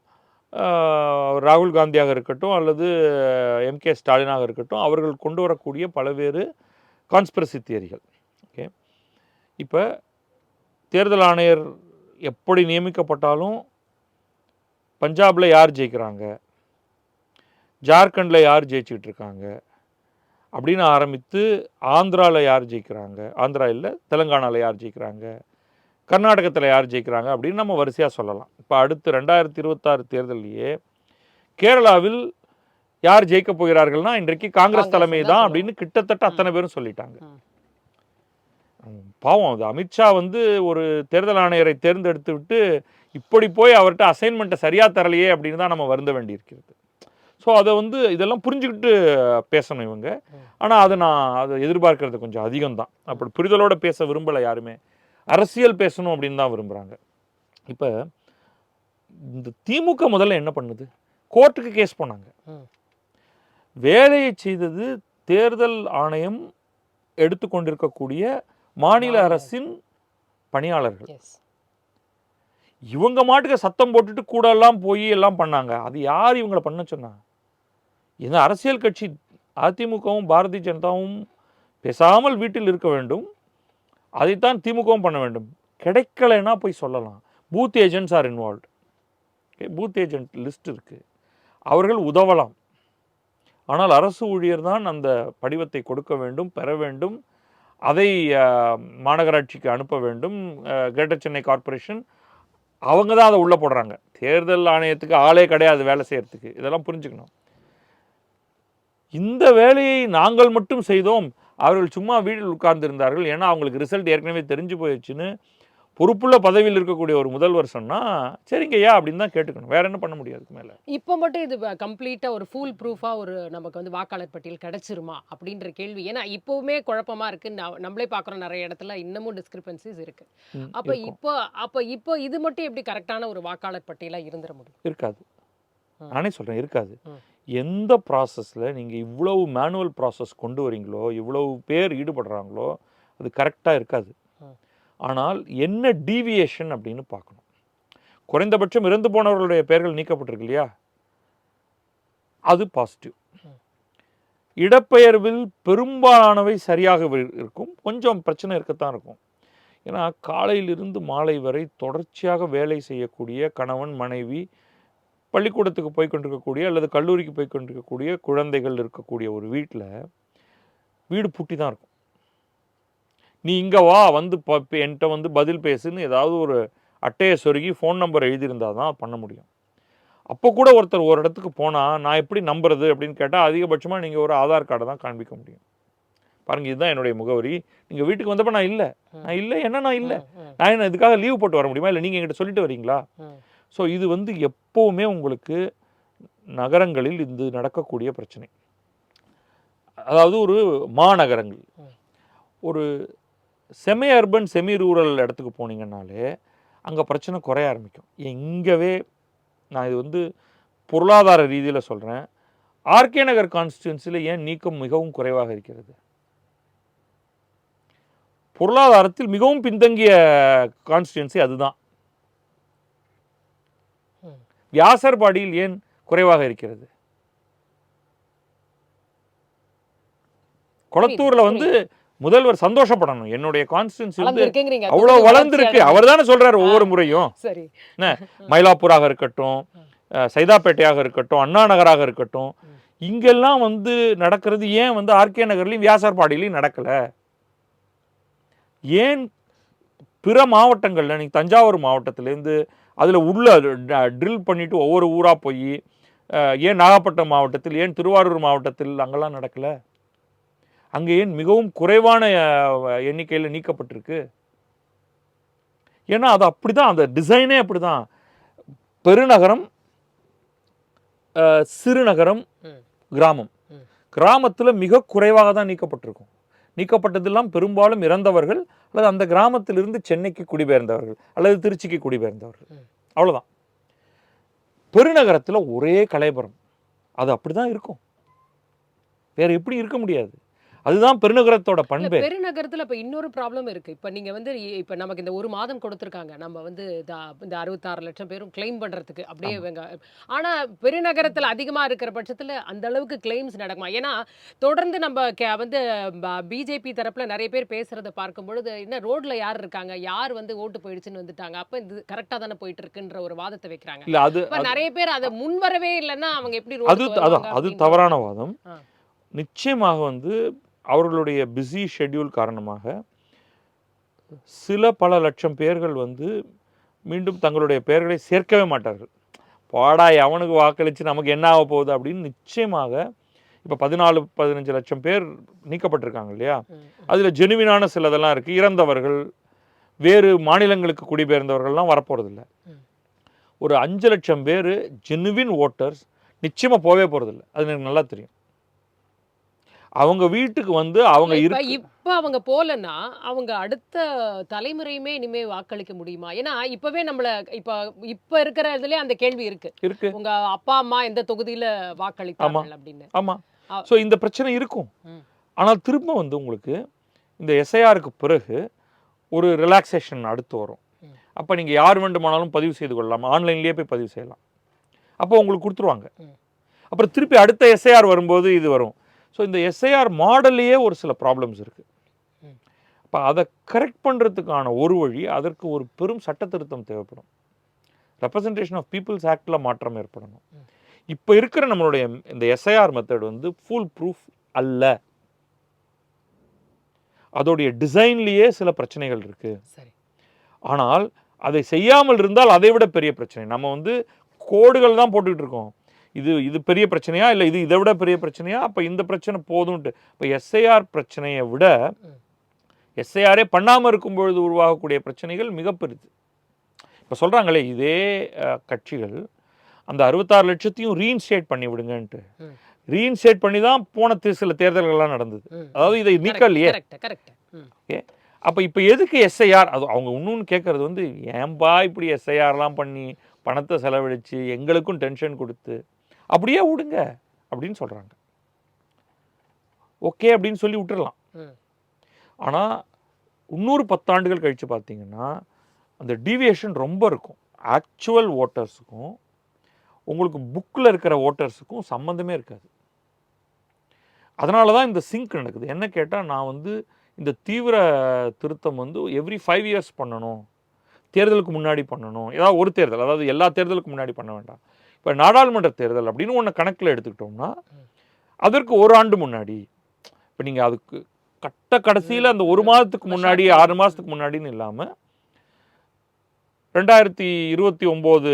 S4: ராகுல் காந்தியாக இருக்கட்டும் அல்லது எம்கே ஸ்டாலினாக இருக்கட்டும், அவர்கள் கொண்டு வரக்கூடிய பல்வேறு கான்ஸ்பிரசி தியரிகள். ஓகே, இப்போ தேர்தல் ஆணையர் எப்படி நியமிக்கப்பட்டாலும் பஞ்சாபில் யார் ஜெயிக்கிறாங்க, ஜார்க்கண்டில் யார் ஜெயிச்சுக்கிட்டு இருக்காங்க அப்படின்னு ஆரம்பித்து ஆந்திராவில் யார் ஜெயிக்கிறாங்க, ஆந்திரா இல்லை தெலுங்கானாவில் யார் ஜெயிக்கிறாங்க, கர்நாடகத்தில் யார் ஜெயிக்கிறாங்க அப்படின்னு நம்ம வரிசையாக சொல்லலாம். இப்போ அடுத்து 2026 தேர்தலையே கேரளாவில் யார் ஜெயிக்க போகிறார்கள்னா இன்றைக்கு காங்கிரஸ் தலைமை தான் அப்படின்னு கிட்டத்தட்ட அத்தனை பேரும் சொல்லிட்டாங்க. பாவம் அது அமித்ஷா வந்து ஒரு தேர்தல் ஆணையரை தேர்ந்தெடுத்து விட்டு இப்படி போய் அவர்கிட்ட அசைன்மெண்ட்டை சரியாக தரலையே அப்படின்னு தான் நம்ம வருந்த வேண்டியிருக்கிறது. ஸோ அதை வந்து இதெல்லாம் புரிஞ்சுக்கிட்டு பேசணும் இவங்க. ஆனால் அதை எதிர்பார்க்கறது கொஞ்சம் அதிகம்தான். அப்படி புரிதலோடு பேச விரும்பலை யாருமே. அரசியல் பேசணும் அப்படின்னு தான் விரும்புகிறாங்க. இப்போ இந்த திமுக முதல்ல என்ன பண்ணுது? கோர்ட்டுக்கு கேஸ் போனாங்க. வேலையை செய்தது தேர்தல் ஆணையம் எடுத்துக்கொண்டிருக்கக்கூடிய மாநில அரசின் பணியாளர்கள். இவங்க மாட்டுக்கு சத்தம் போட்டுட்டு கூட எல்லாம் போய் எல்லாம் பண்ணாங்க. அது யார் இவங்களை பண்ண சொன்னா? இந்த அரசியல் கட்சி அதிமுகவும் பாரதிய ஜனதாவும் பேசாமல் வீட்டில் இருக்க வேண்டும். அதைத்தான் திமுகவும் பண்ண வேண்டும். கிடைக்கலைன்னா போய் சொல்லலாம். Booth agents R involved. Booth agent list இருக்குது. அவர்கள் உதவலாம். ஆனால் அரசு ஊழியர் தான் அந்த படிவத்தை கொடுக்க வேண்டும், பெற வேண்டும். அதை மாநகராட்சிக்கு அனுப்ப வேண்டும். கிரேட்டர் சென்னை கார்ப்பரேஷன் அவங்க தான் அதை உள்ளே போடுறாங்க. தேர்தல் ஆணையத்துக்கு ஆளே கிடையாது வேலை செய்கிறதுக்கு. இதெல்லாம் புரிஞ்சுக்கணும். இந்த வேலையை நாங்கள் மட்டும் செய்தோம், அவர்கள் சும்மா வீட்டில் உட்கார்ந்திருந்தார்கள், ஏன்னா அவங்களுக்கு ரிசல்ட் ஏற்கனவே தெரிஞ்சு போயிடுச்சுன்னு பொறுப்புள்ள பதவியில் இருக்கக்கூடிய ஒரு முதல்வர் சொன்னால் சரிங்கய்யா அப்படின்னு தான் கேட்டுக்கணும். வேற என்ன பண்ண முடியாது மேலே.
S5: இப்போ மட்டும் இது கம்ப்ளீட்டாக ஒரு ஃபுல் ப்ரூஃபாக ஒரு நமக்கு வந்து வாக்காளர் பட்டியல் கிடைச்சிருமா அப்படின்ற கேள்வி. ஏன்னா இப்போவுமே குழப்பமா இருக்கு. நம்மளே பார்க்குறோம் நிறைய இடத்துல இன்னமும் டிஸ்கிரிபன்சிஸ் இருக்கு. இப்போ இது மட்டும் எப்படி கரெக்டான ஒரு வாக்காளர் பட்டியலாக இருந்துட முடியும்?
S4: இருக்காது. நானே சொல்கிறேன், இருக்காது. எந்த ப்ராசஸில் நீங்கள் இவ்வளவு மேனுவல் ப்ராசஸ் கொண்டு வரீங்களோ, இவ்வளவு பேர் ஈடுபடுறாங்களோ, அது கரெக்டாக இருக்காது. ஆனால் என்ன டீவியேஷன் அப்படின்னு பார்க்கணும். குறைந்தபட்சம் இறந்து போனவர்களுடைய பெயர்கள் நீக்கப்பட்டிருக்கு இல்லையா, அது பாசிட்டிவ். இடப்பெயர்வில் பெரும்பாலானவை சரியாக இருக்கும். கொஞ்சம் பிரச்சனை இருக்கத்தான் இருக்கும். ஏன்னா காலையிலிருந்து மாலை வரை தொடர்ச்சியாக வேலை செய்யக்கூடிய கணவன் மனைவி, பள்ளிக்கூடத்துக்கு போய்கொண்டிருக்கக்கூடிய அல்லது கல்லூரிக்கு போய்கொண்டிருக்கக்கூடிய குழந்தைகள் இருக்கக்கூடிய ஒரு வீட்டில் வீடு பூட்டி தான் இருக்கும். நீ இங்கே வா, வந்து என்கிட்ட வந்து பதில் பேசுன்னு ஏதாவது ஒரு அட்டையை சொருகி ஃபோன் நம்பர் எழுதியிருந்தால் தான் பண்ண முடியும். அப்போ கூட ஒருத்தர் ஒரு இடத்துக்கு போனால் நான் எப்படி நம்புறது அப்படின்னு கேட்டால் அதிகபட்சமாக நீங்கள் ஒரு ஆதார் கார்டை தான் காண்பிக்க முடியும். பாருங்கள், இதுதான் என்னுடைய முகவரி. நீங்கள் வீட்டுக்கு வந்தப்போ நான் இல்லை என்ன நான் இல்லை, நான் என்ன இதுக்காக லீவ் போட்டு வர முடியுமா? இல்லை நீங்கள் என்கிட்ட சொல்லிட்டு வரீங்களா? ஸோ இது வந்து எப்போவுமே உங்களுக்கு நகரங்களில் இது நடக்கக்கூடிய பிரச்சனை. அதாவது ஒரு மாநகரங்கள், ஒரு செமி அர்பன் செமி ரூரல் இடத்துக்கு போனீங்கன்னாலே அங்கே பிரச்சனை குறைய ஆரம்பிக்கும். இங்கவே நான் இது வந்து பொருளாதார ரீதியில் சொல்கிறேன். ஆர்கே நகர் கான்ஸ்டிடுவன்சியில் ஏன் நீக்கம் மிகவும் குறைவாக இருக்கிறது? பொருளாதாரத்தில் மிகவும் பின்தங்கிய கான்ஸ்டிடுவன்சி அதுதான். வியாசர்பாடியில் ஏன் குறைவாக இருக்கிறது? கொளத்தூர்ல வந்து முதல்வர் சந்தோஷப்படணும். என்னுடைய கான்ஸ்டிடுவன்சி வந்து அவ்வளவு வளர்ந்துருக்கு. அவர் தானே சொல்றாரு ஒவ்வொரு முறையும். மயிலாப்பூராக இருக்கட்டும், சைதாப்பேட்டையாக இருக்கட்டும், அண்ணா நகராக இருக்கட்டும், இங்கெல்லாம் வந்து நடக்கிறது ஏன் வந்து ஆர்கே நகர்லையும் வியாசர்பாடியிலையும் நடக்கல? ஏன் பிற மாவட்டங்கள்ல, நீங்க தஞ்சாவூர் மாவட்டத்திலேருந்து அதில் உள்ள ட்ரில் பண்ணிட்டு ஒவ்வொரு ஊராக போய், ஏன் நாகப்பட்டினம் மாவட்டத்தில், ஏன் திருவாரூர் மாவட்டத்தில் அங்கெல்லாம் நடக்கலை? அங்கே ஏன் மிகவும் குறைவான எண்ணிக்கையில் நீக்கப்பட்டிருக்கு? ஏன்னா அது அப்படி தான், அந்த டிசைனே அப்படி தான். பெருநகரம், சிறுநகரம், கிராமம். கிராமத்தில் மிக குறைவாக தான் நீக்கப்பட்டிருக்கும். நீக்கப்பட்டதெல்லாம் பெரும்பாலும் இறந்தவர்கள் அல்லது அந்த கிராமத்திலிருந்து சென்னைக்கு குடிபெயர்ந்தவர்கள் அல்லது திருச்சிக்கு குடிபெயர்ந்தவர்கள். அவ்வளோதான். பெருநகரத்தில் ஒரே கலைபுரம். அது அப்படி தான் இருக்கும். வேற எப்படி இருக்க முடியாது. அதுதான் பெருநகரத்தோட பண்பு.
S5: பெருநகரத்தில் இப்போ இன்னொரு ப்ராப்ளம் இருக்குது. இப்போ நீங்கள் வந்து இப்போ நமக்கு இந்த ஒரு மாதம் கொடுத்துருக்காங்க, நம்ம வந்து இந்த 66 லட்சம் பேரும் கிளைம் பண்ணுறதுக்கு அப்படியே இவங்க. ஆனால் பெருநகரத்தில் அதிகமாக இருக்கிற பட்சத்தில் அந்த அளவுக்கு கிளைம்ஸ் நடக்குமா? ஏன்னா தொடர்ந்து நம்ம வந்து பிஜேபி தரப்பில் நிறைய பேர் பேசுகிறத பார்க்கும் பொழுது, என்ன ரோட்டில் யார் இருக்காங்க, யார் வந்து ஓட்டு போயிடுச்சுன்னு வந்துட்டாங்க, அப்போ இது கரெக்டாக தானே போயிட்டு இருக்குன்ற ஒரு வாதத்தை வைக்கிறாங்க.
S4: இல்லை, அது
S5: நிறைய பேர் அதை முன் வரவே இல்லைன்னா அவங்க எப்படி?
S4: அது தவறான வாதம். நிச்சயமாக வந்து அவர்களுடைய பிஸி ஷெட்யூல் காரணமாக பல லட்சம் பேர்கள் வந்து மீண்டும் தங்களுடைய பெயர்களை சேர்க்கவே மாட்டார்கள். பாடா அவனுக்கு வாக்களித்து நமக்கு என்ன ஆக போகுது அப்படின்னு நிச்சயமாக இப்போ 14-15 லட்சம் பேர் நீக்கப்பட்டிருக்காங்க இல்லையா, அதில் ஜெனுவினான சிலதெல்லாம் இருக்குது. இறந்தவர்கள், வேறு மாநிலங்களுக்கு குடிபெயர்ந்தவர்கள்லாம் வரப்போகிறதில்ல. ஒரு 5 லட்சம் பேர் ஜெனுவின் ஓட்டர்ஸ் நிச்சயமாக போகவே போகிறதில்ல. அது எனக்கு நல்லா தெரியும். அவங்க வீட்டுக்கு வந்து அவங்க
S5: இப்ப அவங்க போலன்னா அவங்க அடுத்த தலைமுறையுமே இனிமே வாக்களிக்க முடியுமா? ஏன்னா இப்பவே நம்மள இப்ப இருக்கிற இதுலயே அந்த கேள்வி இருக்கு. உங்க அப்பா அம்மா எந்த தொகுதியில வாக்களித்தார்கள் அப்படின்னு.
S4: ஆமா. சோ இந்த பிரச்சனை இருக்கும். ஆனால் திரும்ப வந்து உங்களுக்கு இந்த எஸ்ஐஆருக்கு பிறகு ஒரு ரிலாக்ஸேஷன் அடுத்து வரும். அப்ப நீங்க யார் வேண்டுமானாலும் பதிவு செய்து கொள்ளலாம். ஆன்லைன்லயே போய் பதிவு செய்யலாம். அப்போ உங்களுக்கு கொடுத்துருவாங்க. அப்புறம் திருப்பி அடுத்த எஸ்ஐஆர் வரும்போது இது வரும். ஸோ இந்த எஸ்ஐஆர் மாடல்லையே ஒரு சில ப்ராப்ளம்ஸ் இருக்குது. அப்போ அதை கரெக்ட் பண்ணுறதுக்கான ஒரு வழி, அதற்கு ஒரு பெரும் சட்ட திருத்தம் தேவைப்படும். ரெப்ரசன்டேஷன் ஆஃப் பீப்புள்ஸ் ஆக்டில் மாற்றம் ஏற்படணும். இப்போ இருக்கிற நம்மளுடைய இந்த எஸ்ஐஆர் மெத்தட் வந்து ஃபுல் ப்ரூஃப் அல்ல. அதோடைய டிசைன்லேயே சில பிரச்சனைகள் இருக்குது. ஆனால் அதை செய்யாமல் இருந்தால் அதை விட பெரிய பிரச்சனை. நம்ம வந்து கோடுகள் தான் போட்டுக்கிட்டு இருக்கோம். இது பெரிய பிரச்சனையா, இல்லை இதை விட பெரிய பிரச்சனையா, அப்போ இந்த பிரச்சனை போதும்ட்டு. இப்போ எஸ்ஐஆர் பிரச்சனையை விட எஸ்ஐஆரே பண்ணாமல் இருக்கும்பொழுது உருவாகக்கூடிய பிரச்சனைகள் மிக பெரிது. இப்போ சொல்கிறாங்களே இதே கட்சிகள் அந்த 66 லட்சத்தையும் ரீஇன்ஸ்டேட் பண்ணி விடுங்கன்ட்டு. ரீஇன்ஸ்டேட் பண்ணி தான் போன சில தேர்தல்கள்லாம் நடந்தது. அதாவது இதை நீக்கலையே. ஓகே, அப்போ இப்போ எதுக்கு எஸ்ஐஆர்? அது அவங்க இன்னொன்று கேட்குறது வந்து, ஏன்பா இப்படி எஸ்ஐஆர்லாம் பண்ணி பணத்தை செலவழித்து எங்களுக்கும் டென்ஷன் கொடுத்து அப்படியே விடுங்க அப்படின்னு சொல்கிறாங்க. ஓகே அப்படின்னு சொல்லி விட்டுடலாம். ஆனால் இன்னொரு 10 ஆண்டுகள் கழித்து பார்த்தீங்கன்னா அந்த டீவியேஷன் ரொம்ப இருக்கும். ஆக்சுவல் ஓட்டர்ஸுக்கும் உங்களுக்கு புக்கில் இருக்கிற ஓட்டர்ஸுக்கும் சம்மந்தமே இருக்காது. அதனால தான் இந்த சிங்க் நடக்குது. என்ன கேட்டால், நான் வந்து இந்த தீவிர திருத்தம் வந்து எவ்ரி 5 இயர்ஸ் பண்ணணும், தேர்தலுக்கு முன்னாடி பண்ணணும். ஏதாவது ஒரு தேர்தல், அதாவது எல்லா தேர்தலுக்கு முன்னாடி பண்ண வேண்டாம். இப்போ நாடாளுமன்ற தேர்தல் அப்படின்னு ஒன்று கணக்கில் எடுத்துக்கிட்டோம்னா அதற்கு ஒரு ஆண்டு முன்னாடி, இப்போ நீங்கள் அதுக்கு கடைசியில் அந்த ஒரு மாதத்துக்கு முன்னாடி 6 மாதத்துக்கு முன்னாடின்னு இல்லாமல் 2029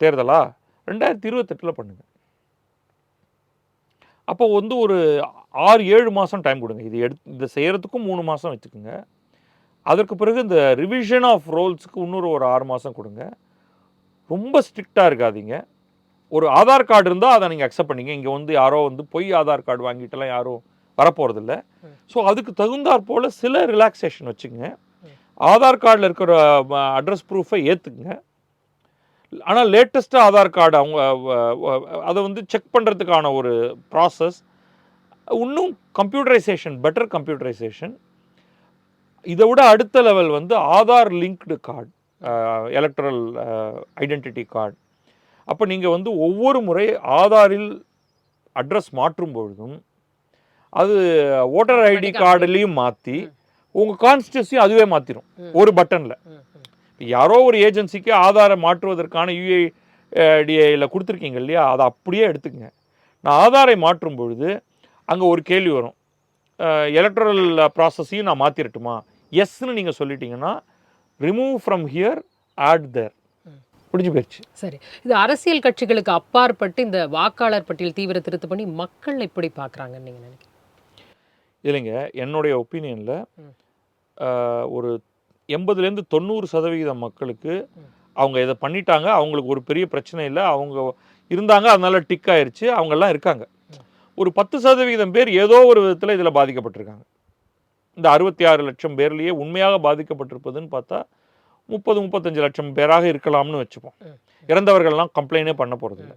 S4: தேர்தலா 2028 பண்ணுங்க. அப்போ வந்து ஒரு 6-7 மாதம் டைம் கொடுங்க. இதை செய்கிறதுக்கும் 3 மாதம் வச்சுக்கோங்க. அதற்கு பிறகு இந்த ரிவிஷன் ஆஃப் ரோல்ஸுக்கு இன்னொரு ஒரு 6 மாதம் கொடுங்க. ரொம்ப ஸ்ட்ரிக்டாக இருக்காதீங்க. ஒரு ஆதார் கார்டு இருந்தால் அதை நீங்கள் அக்செப்ட் பண்ணிங்க. இங்கே வந்து யாரோ வந்து பொய் ஆதார் கார்டு வாங்கிட்டுலாம் யாரும் வரப்போகிறதில்ல. ஸோ அதுக்கு தகுந்தாற் போல் சில ரிலாக்ஸேஷன் வச்சுங்க. ஆதார் கார்டில் இருக்கிற அட்ரஸ் ப்ரூஃபை ஏற்றுக்குங்க. ஆனால் லேட்டஸ்ட்டாக ஆதார் கார்டு அவங்க அதை வந்து செக் பண்ணுறதுக்கான ஒரு ப்ராசஸ், இன்னும் கம்ப்யூட்டரைசேஷன், பெட்டர் கம்ப்யூட்டரைசேஷன். இதை விட அடுத்த லெவல் வந்து Aadhaar linked card, electoral identity card. அப்போ நீங்கள் வந்து ஒவ்வொரு முறை ஆதாரில் அட்ரஸ் மாற்றும் பொழுதும் அது ஓட்டர் ஐடி கார்டுலேயும் மாற்றி உங்கள் கான்ஸ்டியூஷனையும் அதுவே மாற்றிடும் ஒரு பட்டனில். யாரோ ஒரு ஏஜென்சிக்கு ஆதாரை மாற்றுவதற்கான யுஐடிஐயில் கொடுத்துருக்கீங்க இல்லையா, அதை அப்படியே எடுத்துக்கங்க. நான் ஆதாரை மாற்றும் பொழுது அங்கே ஒரு கேள்வி வரும், எலக்ட்ரல் ப்ராசஸையும் நான் மாற்றிடட்டுமா? எஸ்ன்னு நீங்கள் சொல்லிட்டீங்கன்னா ரிமூவ் ஃப்ரம் ஹியர் ஆட் தேர், முடிஞ்சு போயிடுச்சு.
S5: சரி, இது அரசியல் கட்சிகளுக்கு அப்பாற்பட்டு இந்த வாக்காளர் பட்டியல் தீவிர திருத்த பண்ணி மக்கள் எப்படி பார்க்குறாங்கன்னு நீங்கள் நினைக்கிறீங்க?
S4: இல்லைங்க, என்னுடைய ஒப்பீனியனில் ஒரு 80-90% மக்களுக்கு அவங்க இதை பண்ணிட்டாங்க, அவங்களுக்கு ஒரு பெரிய பிரச்சனை இல்லை, அவங்க இருந்தாங்க அதனால டிக் ஆயிடுச்சு, அவங்கெல்லாம் இருக்காங்க. ஒரு 10% பேர் ஏதோ ஒரு விதத்தில் இதில் பாதிக்கப்பட்டிருக்காங்க. இந்த 66 லட்சம் பேர்லேயே உண்மையாக பாதிக்கப்பட்டிருப்பதுன்னு பார்த்தா 30-35 லட்சம் பேராக இருக்கலாம்னு வச்சுப்போம். இறந்தவர்கள்லாம் கம்ப்ளைண்டே பண்ண போகிறதில்ல.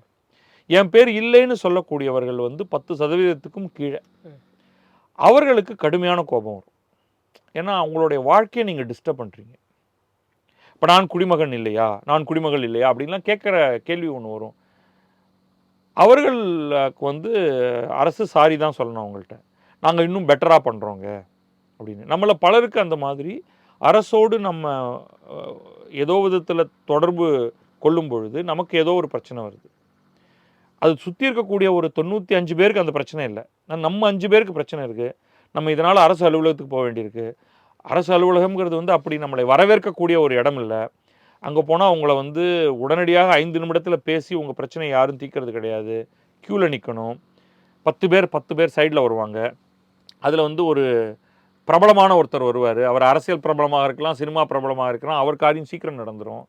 S4: என் பேர் இல்லைன்னு சொல்லக்கூடியவர்கள் வந்து 10%க்கும் கீழே, அவர்களுக்கு கடுமையான கோபம் வரும். ஏன்னா அவங்களுடைய வாழ்க்கையை நீங்கள் டிஸ்டர்ப் பண்ணுறீங்க. இப்போ நான் குடிமகன் இல்லையா, நான் குடிமகள் இல்லையா அப்படின்லாம் கேட்குற கேள்வி ஒன்று வரும். அவர்களுக்கு வந்து அரசு சாரி தான் சொல்லணும் அவங்கள்ட்ட, நாங்கள் இன்னும் பெட்டராக பண்ணுறோங்க அப்படின்னு. நம்மளை பலருக்கு அந்த மாதிரி அரசோடு நம்ம ஏதோ விதத்தில் தொடர்பு கொள்ளும் பொழுது நமக்கு ஏதோ ஒரு பிரச்சனை வருது. அது சுற்றி இருக்கக்கூடிய ஒரு 95 பேருக்கு அந்த பிரச்சனை இல்லை, நம்ம 5 பேருக்கு பிரச்சனை இருக்குது. நம்ம இதனால் அரசு அலுவலகத்துக்கு போக வேண்டியிருக்கு. அரசு அலுவலகம்ங்கிறது வந்து அப்படி நம்மளை வரவேற்கக்கூடிய ஒரு இடம் இல்லை. அங்கே போனால் அவங்கள வந்து உடனடியாக 5 நிமிடத்தில் பேசி உங்கள் பிரச்சனை யாரும் தீர்க்கறது கிடையாது, க்யூவில் நிற்கணும். 10 பேர் சைடில் வருவாங்க. அதில் வந்து ஒரு பிரபலமான ஒருத்தர் வருவார். அவர் அரசியல் பிரபலமாக இருக்கலாம், சினிமா பிரபலமாக இருக்கலாம். அவர் காரியம் சீக்கிரம் நடந்துடும்.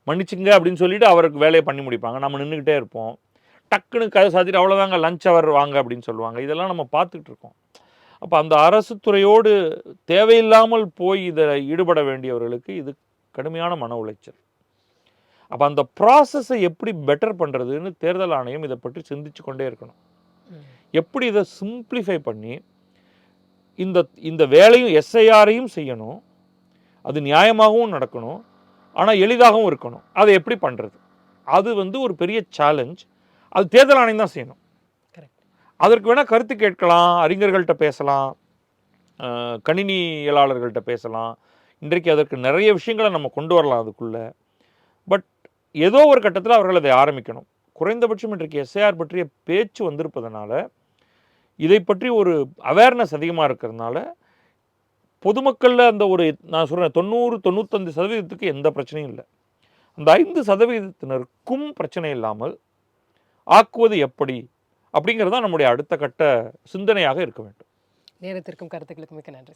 S4: மன்னிச்சுங்க அப்படின்னு சொல்லிட்டு அவருக்கு வேலையை பண்ணி முடிப்பாங்க. நம்ம நின்றுக்கிட்டே இருப்போம். டக்குன்னு கதை சாத்திட்டு அவ்வளோதாங்க லஞ்ச் அவர் வாங்க அப்படின்னு சொல்லுவாங்க. இதெல்லாம் நம்ம பார்த்துக்கிட்டு இருக்கோம். அப்போ அந்த அரசு துறையோடு தேவையில்லாமல் போய் இதில் ஈடுபட வேண்டியவர்களுக்கு இது கடுமையான மன உளைச்சல். அப்போ அந்த ப்ராசஸை எப்படி பெட்டர் பண்ணுறதுன்னு தேர்தல் ஆணையம் இதை பற்றி சிந்திச்சு கொண்டே இருக்கணும். எப்படி இதை சிம்பிளிஃபை பண்ணி இந்த வேலையும் எஸ்ஐஆரையும் செய்யணும், அது நியாயமாகவும் நடக்கணும், ஆனால் எளிதாகவும் இருக்கணும். அதை எப்படி பண்ணுறது? அது வந்து ஒரு பெரிய சேலஞ்ச். அது தேர்தல் ஆணையம் தான் செய்யணும். அதற்கு வேணால் கருத்து கேட்கலாம், அறிஞர்கள்ட்ட பேசலாம், கணினியலாளர்கள்ட்ட பேசலாம். இன்றைக்கு அதற்கு நிறைய விஷயங்களை நம்ம கொண்டு வரலாம் அதுக்குள்ளே. பட் ஏதோ ஒரு கட்டத்தில் அவர்கள் அதை ஆரம்பிக்கணும். குறைந்தபட்சம் இன்றைக்கு எஸ்ஐஆர் பற்றிய பேச்சு வந்திருப்பதனால, இதை பற்றி ஒரு அவேர்னஸ் அதிகமாக இருக்கிறதுனால, பொதுமக்களில் அந்த ஒரு நான் சொல்கிறேன் 90-95% எந்த பிரச்சனையும் இல்லை. அந்த 5%க்கும் பிரச்சனை இல்லாமல் ஆக்குவது எப்படி அப்படிங்கிறது தான் நம்முடைய அடுத்த கட்ட சிந்தனையாக இருக்க வேண்டும்.
S5: நேரத்திற்கும் கருத்துக்களுக்கும் மிக்க நன்றி.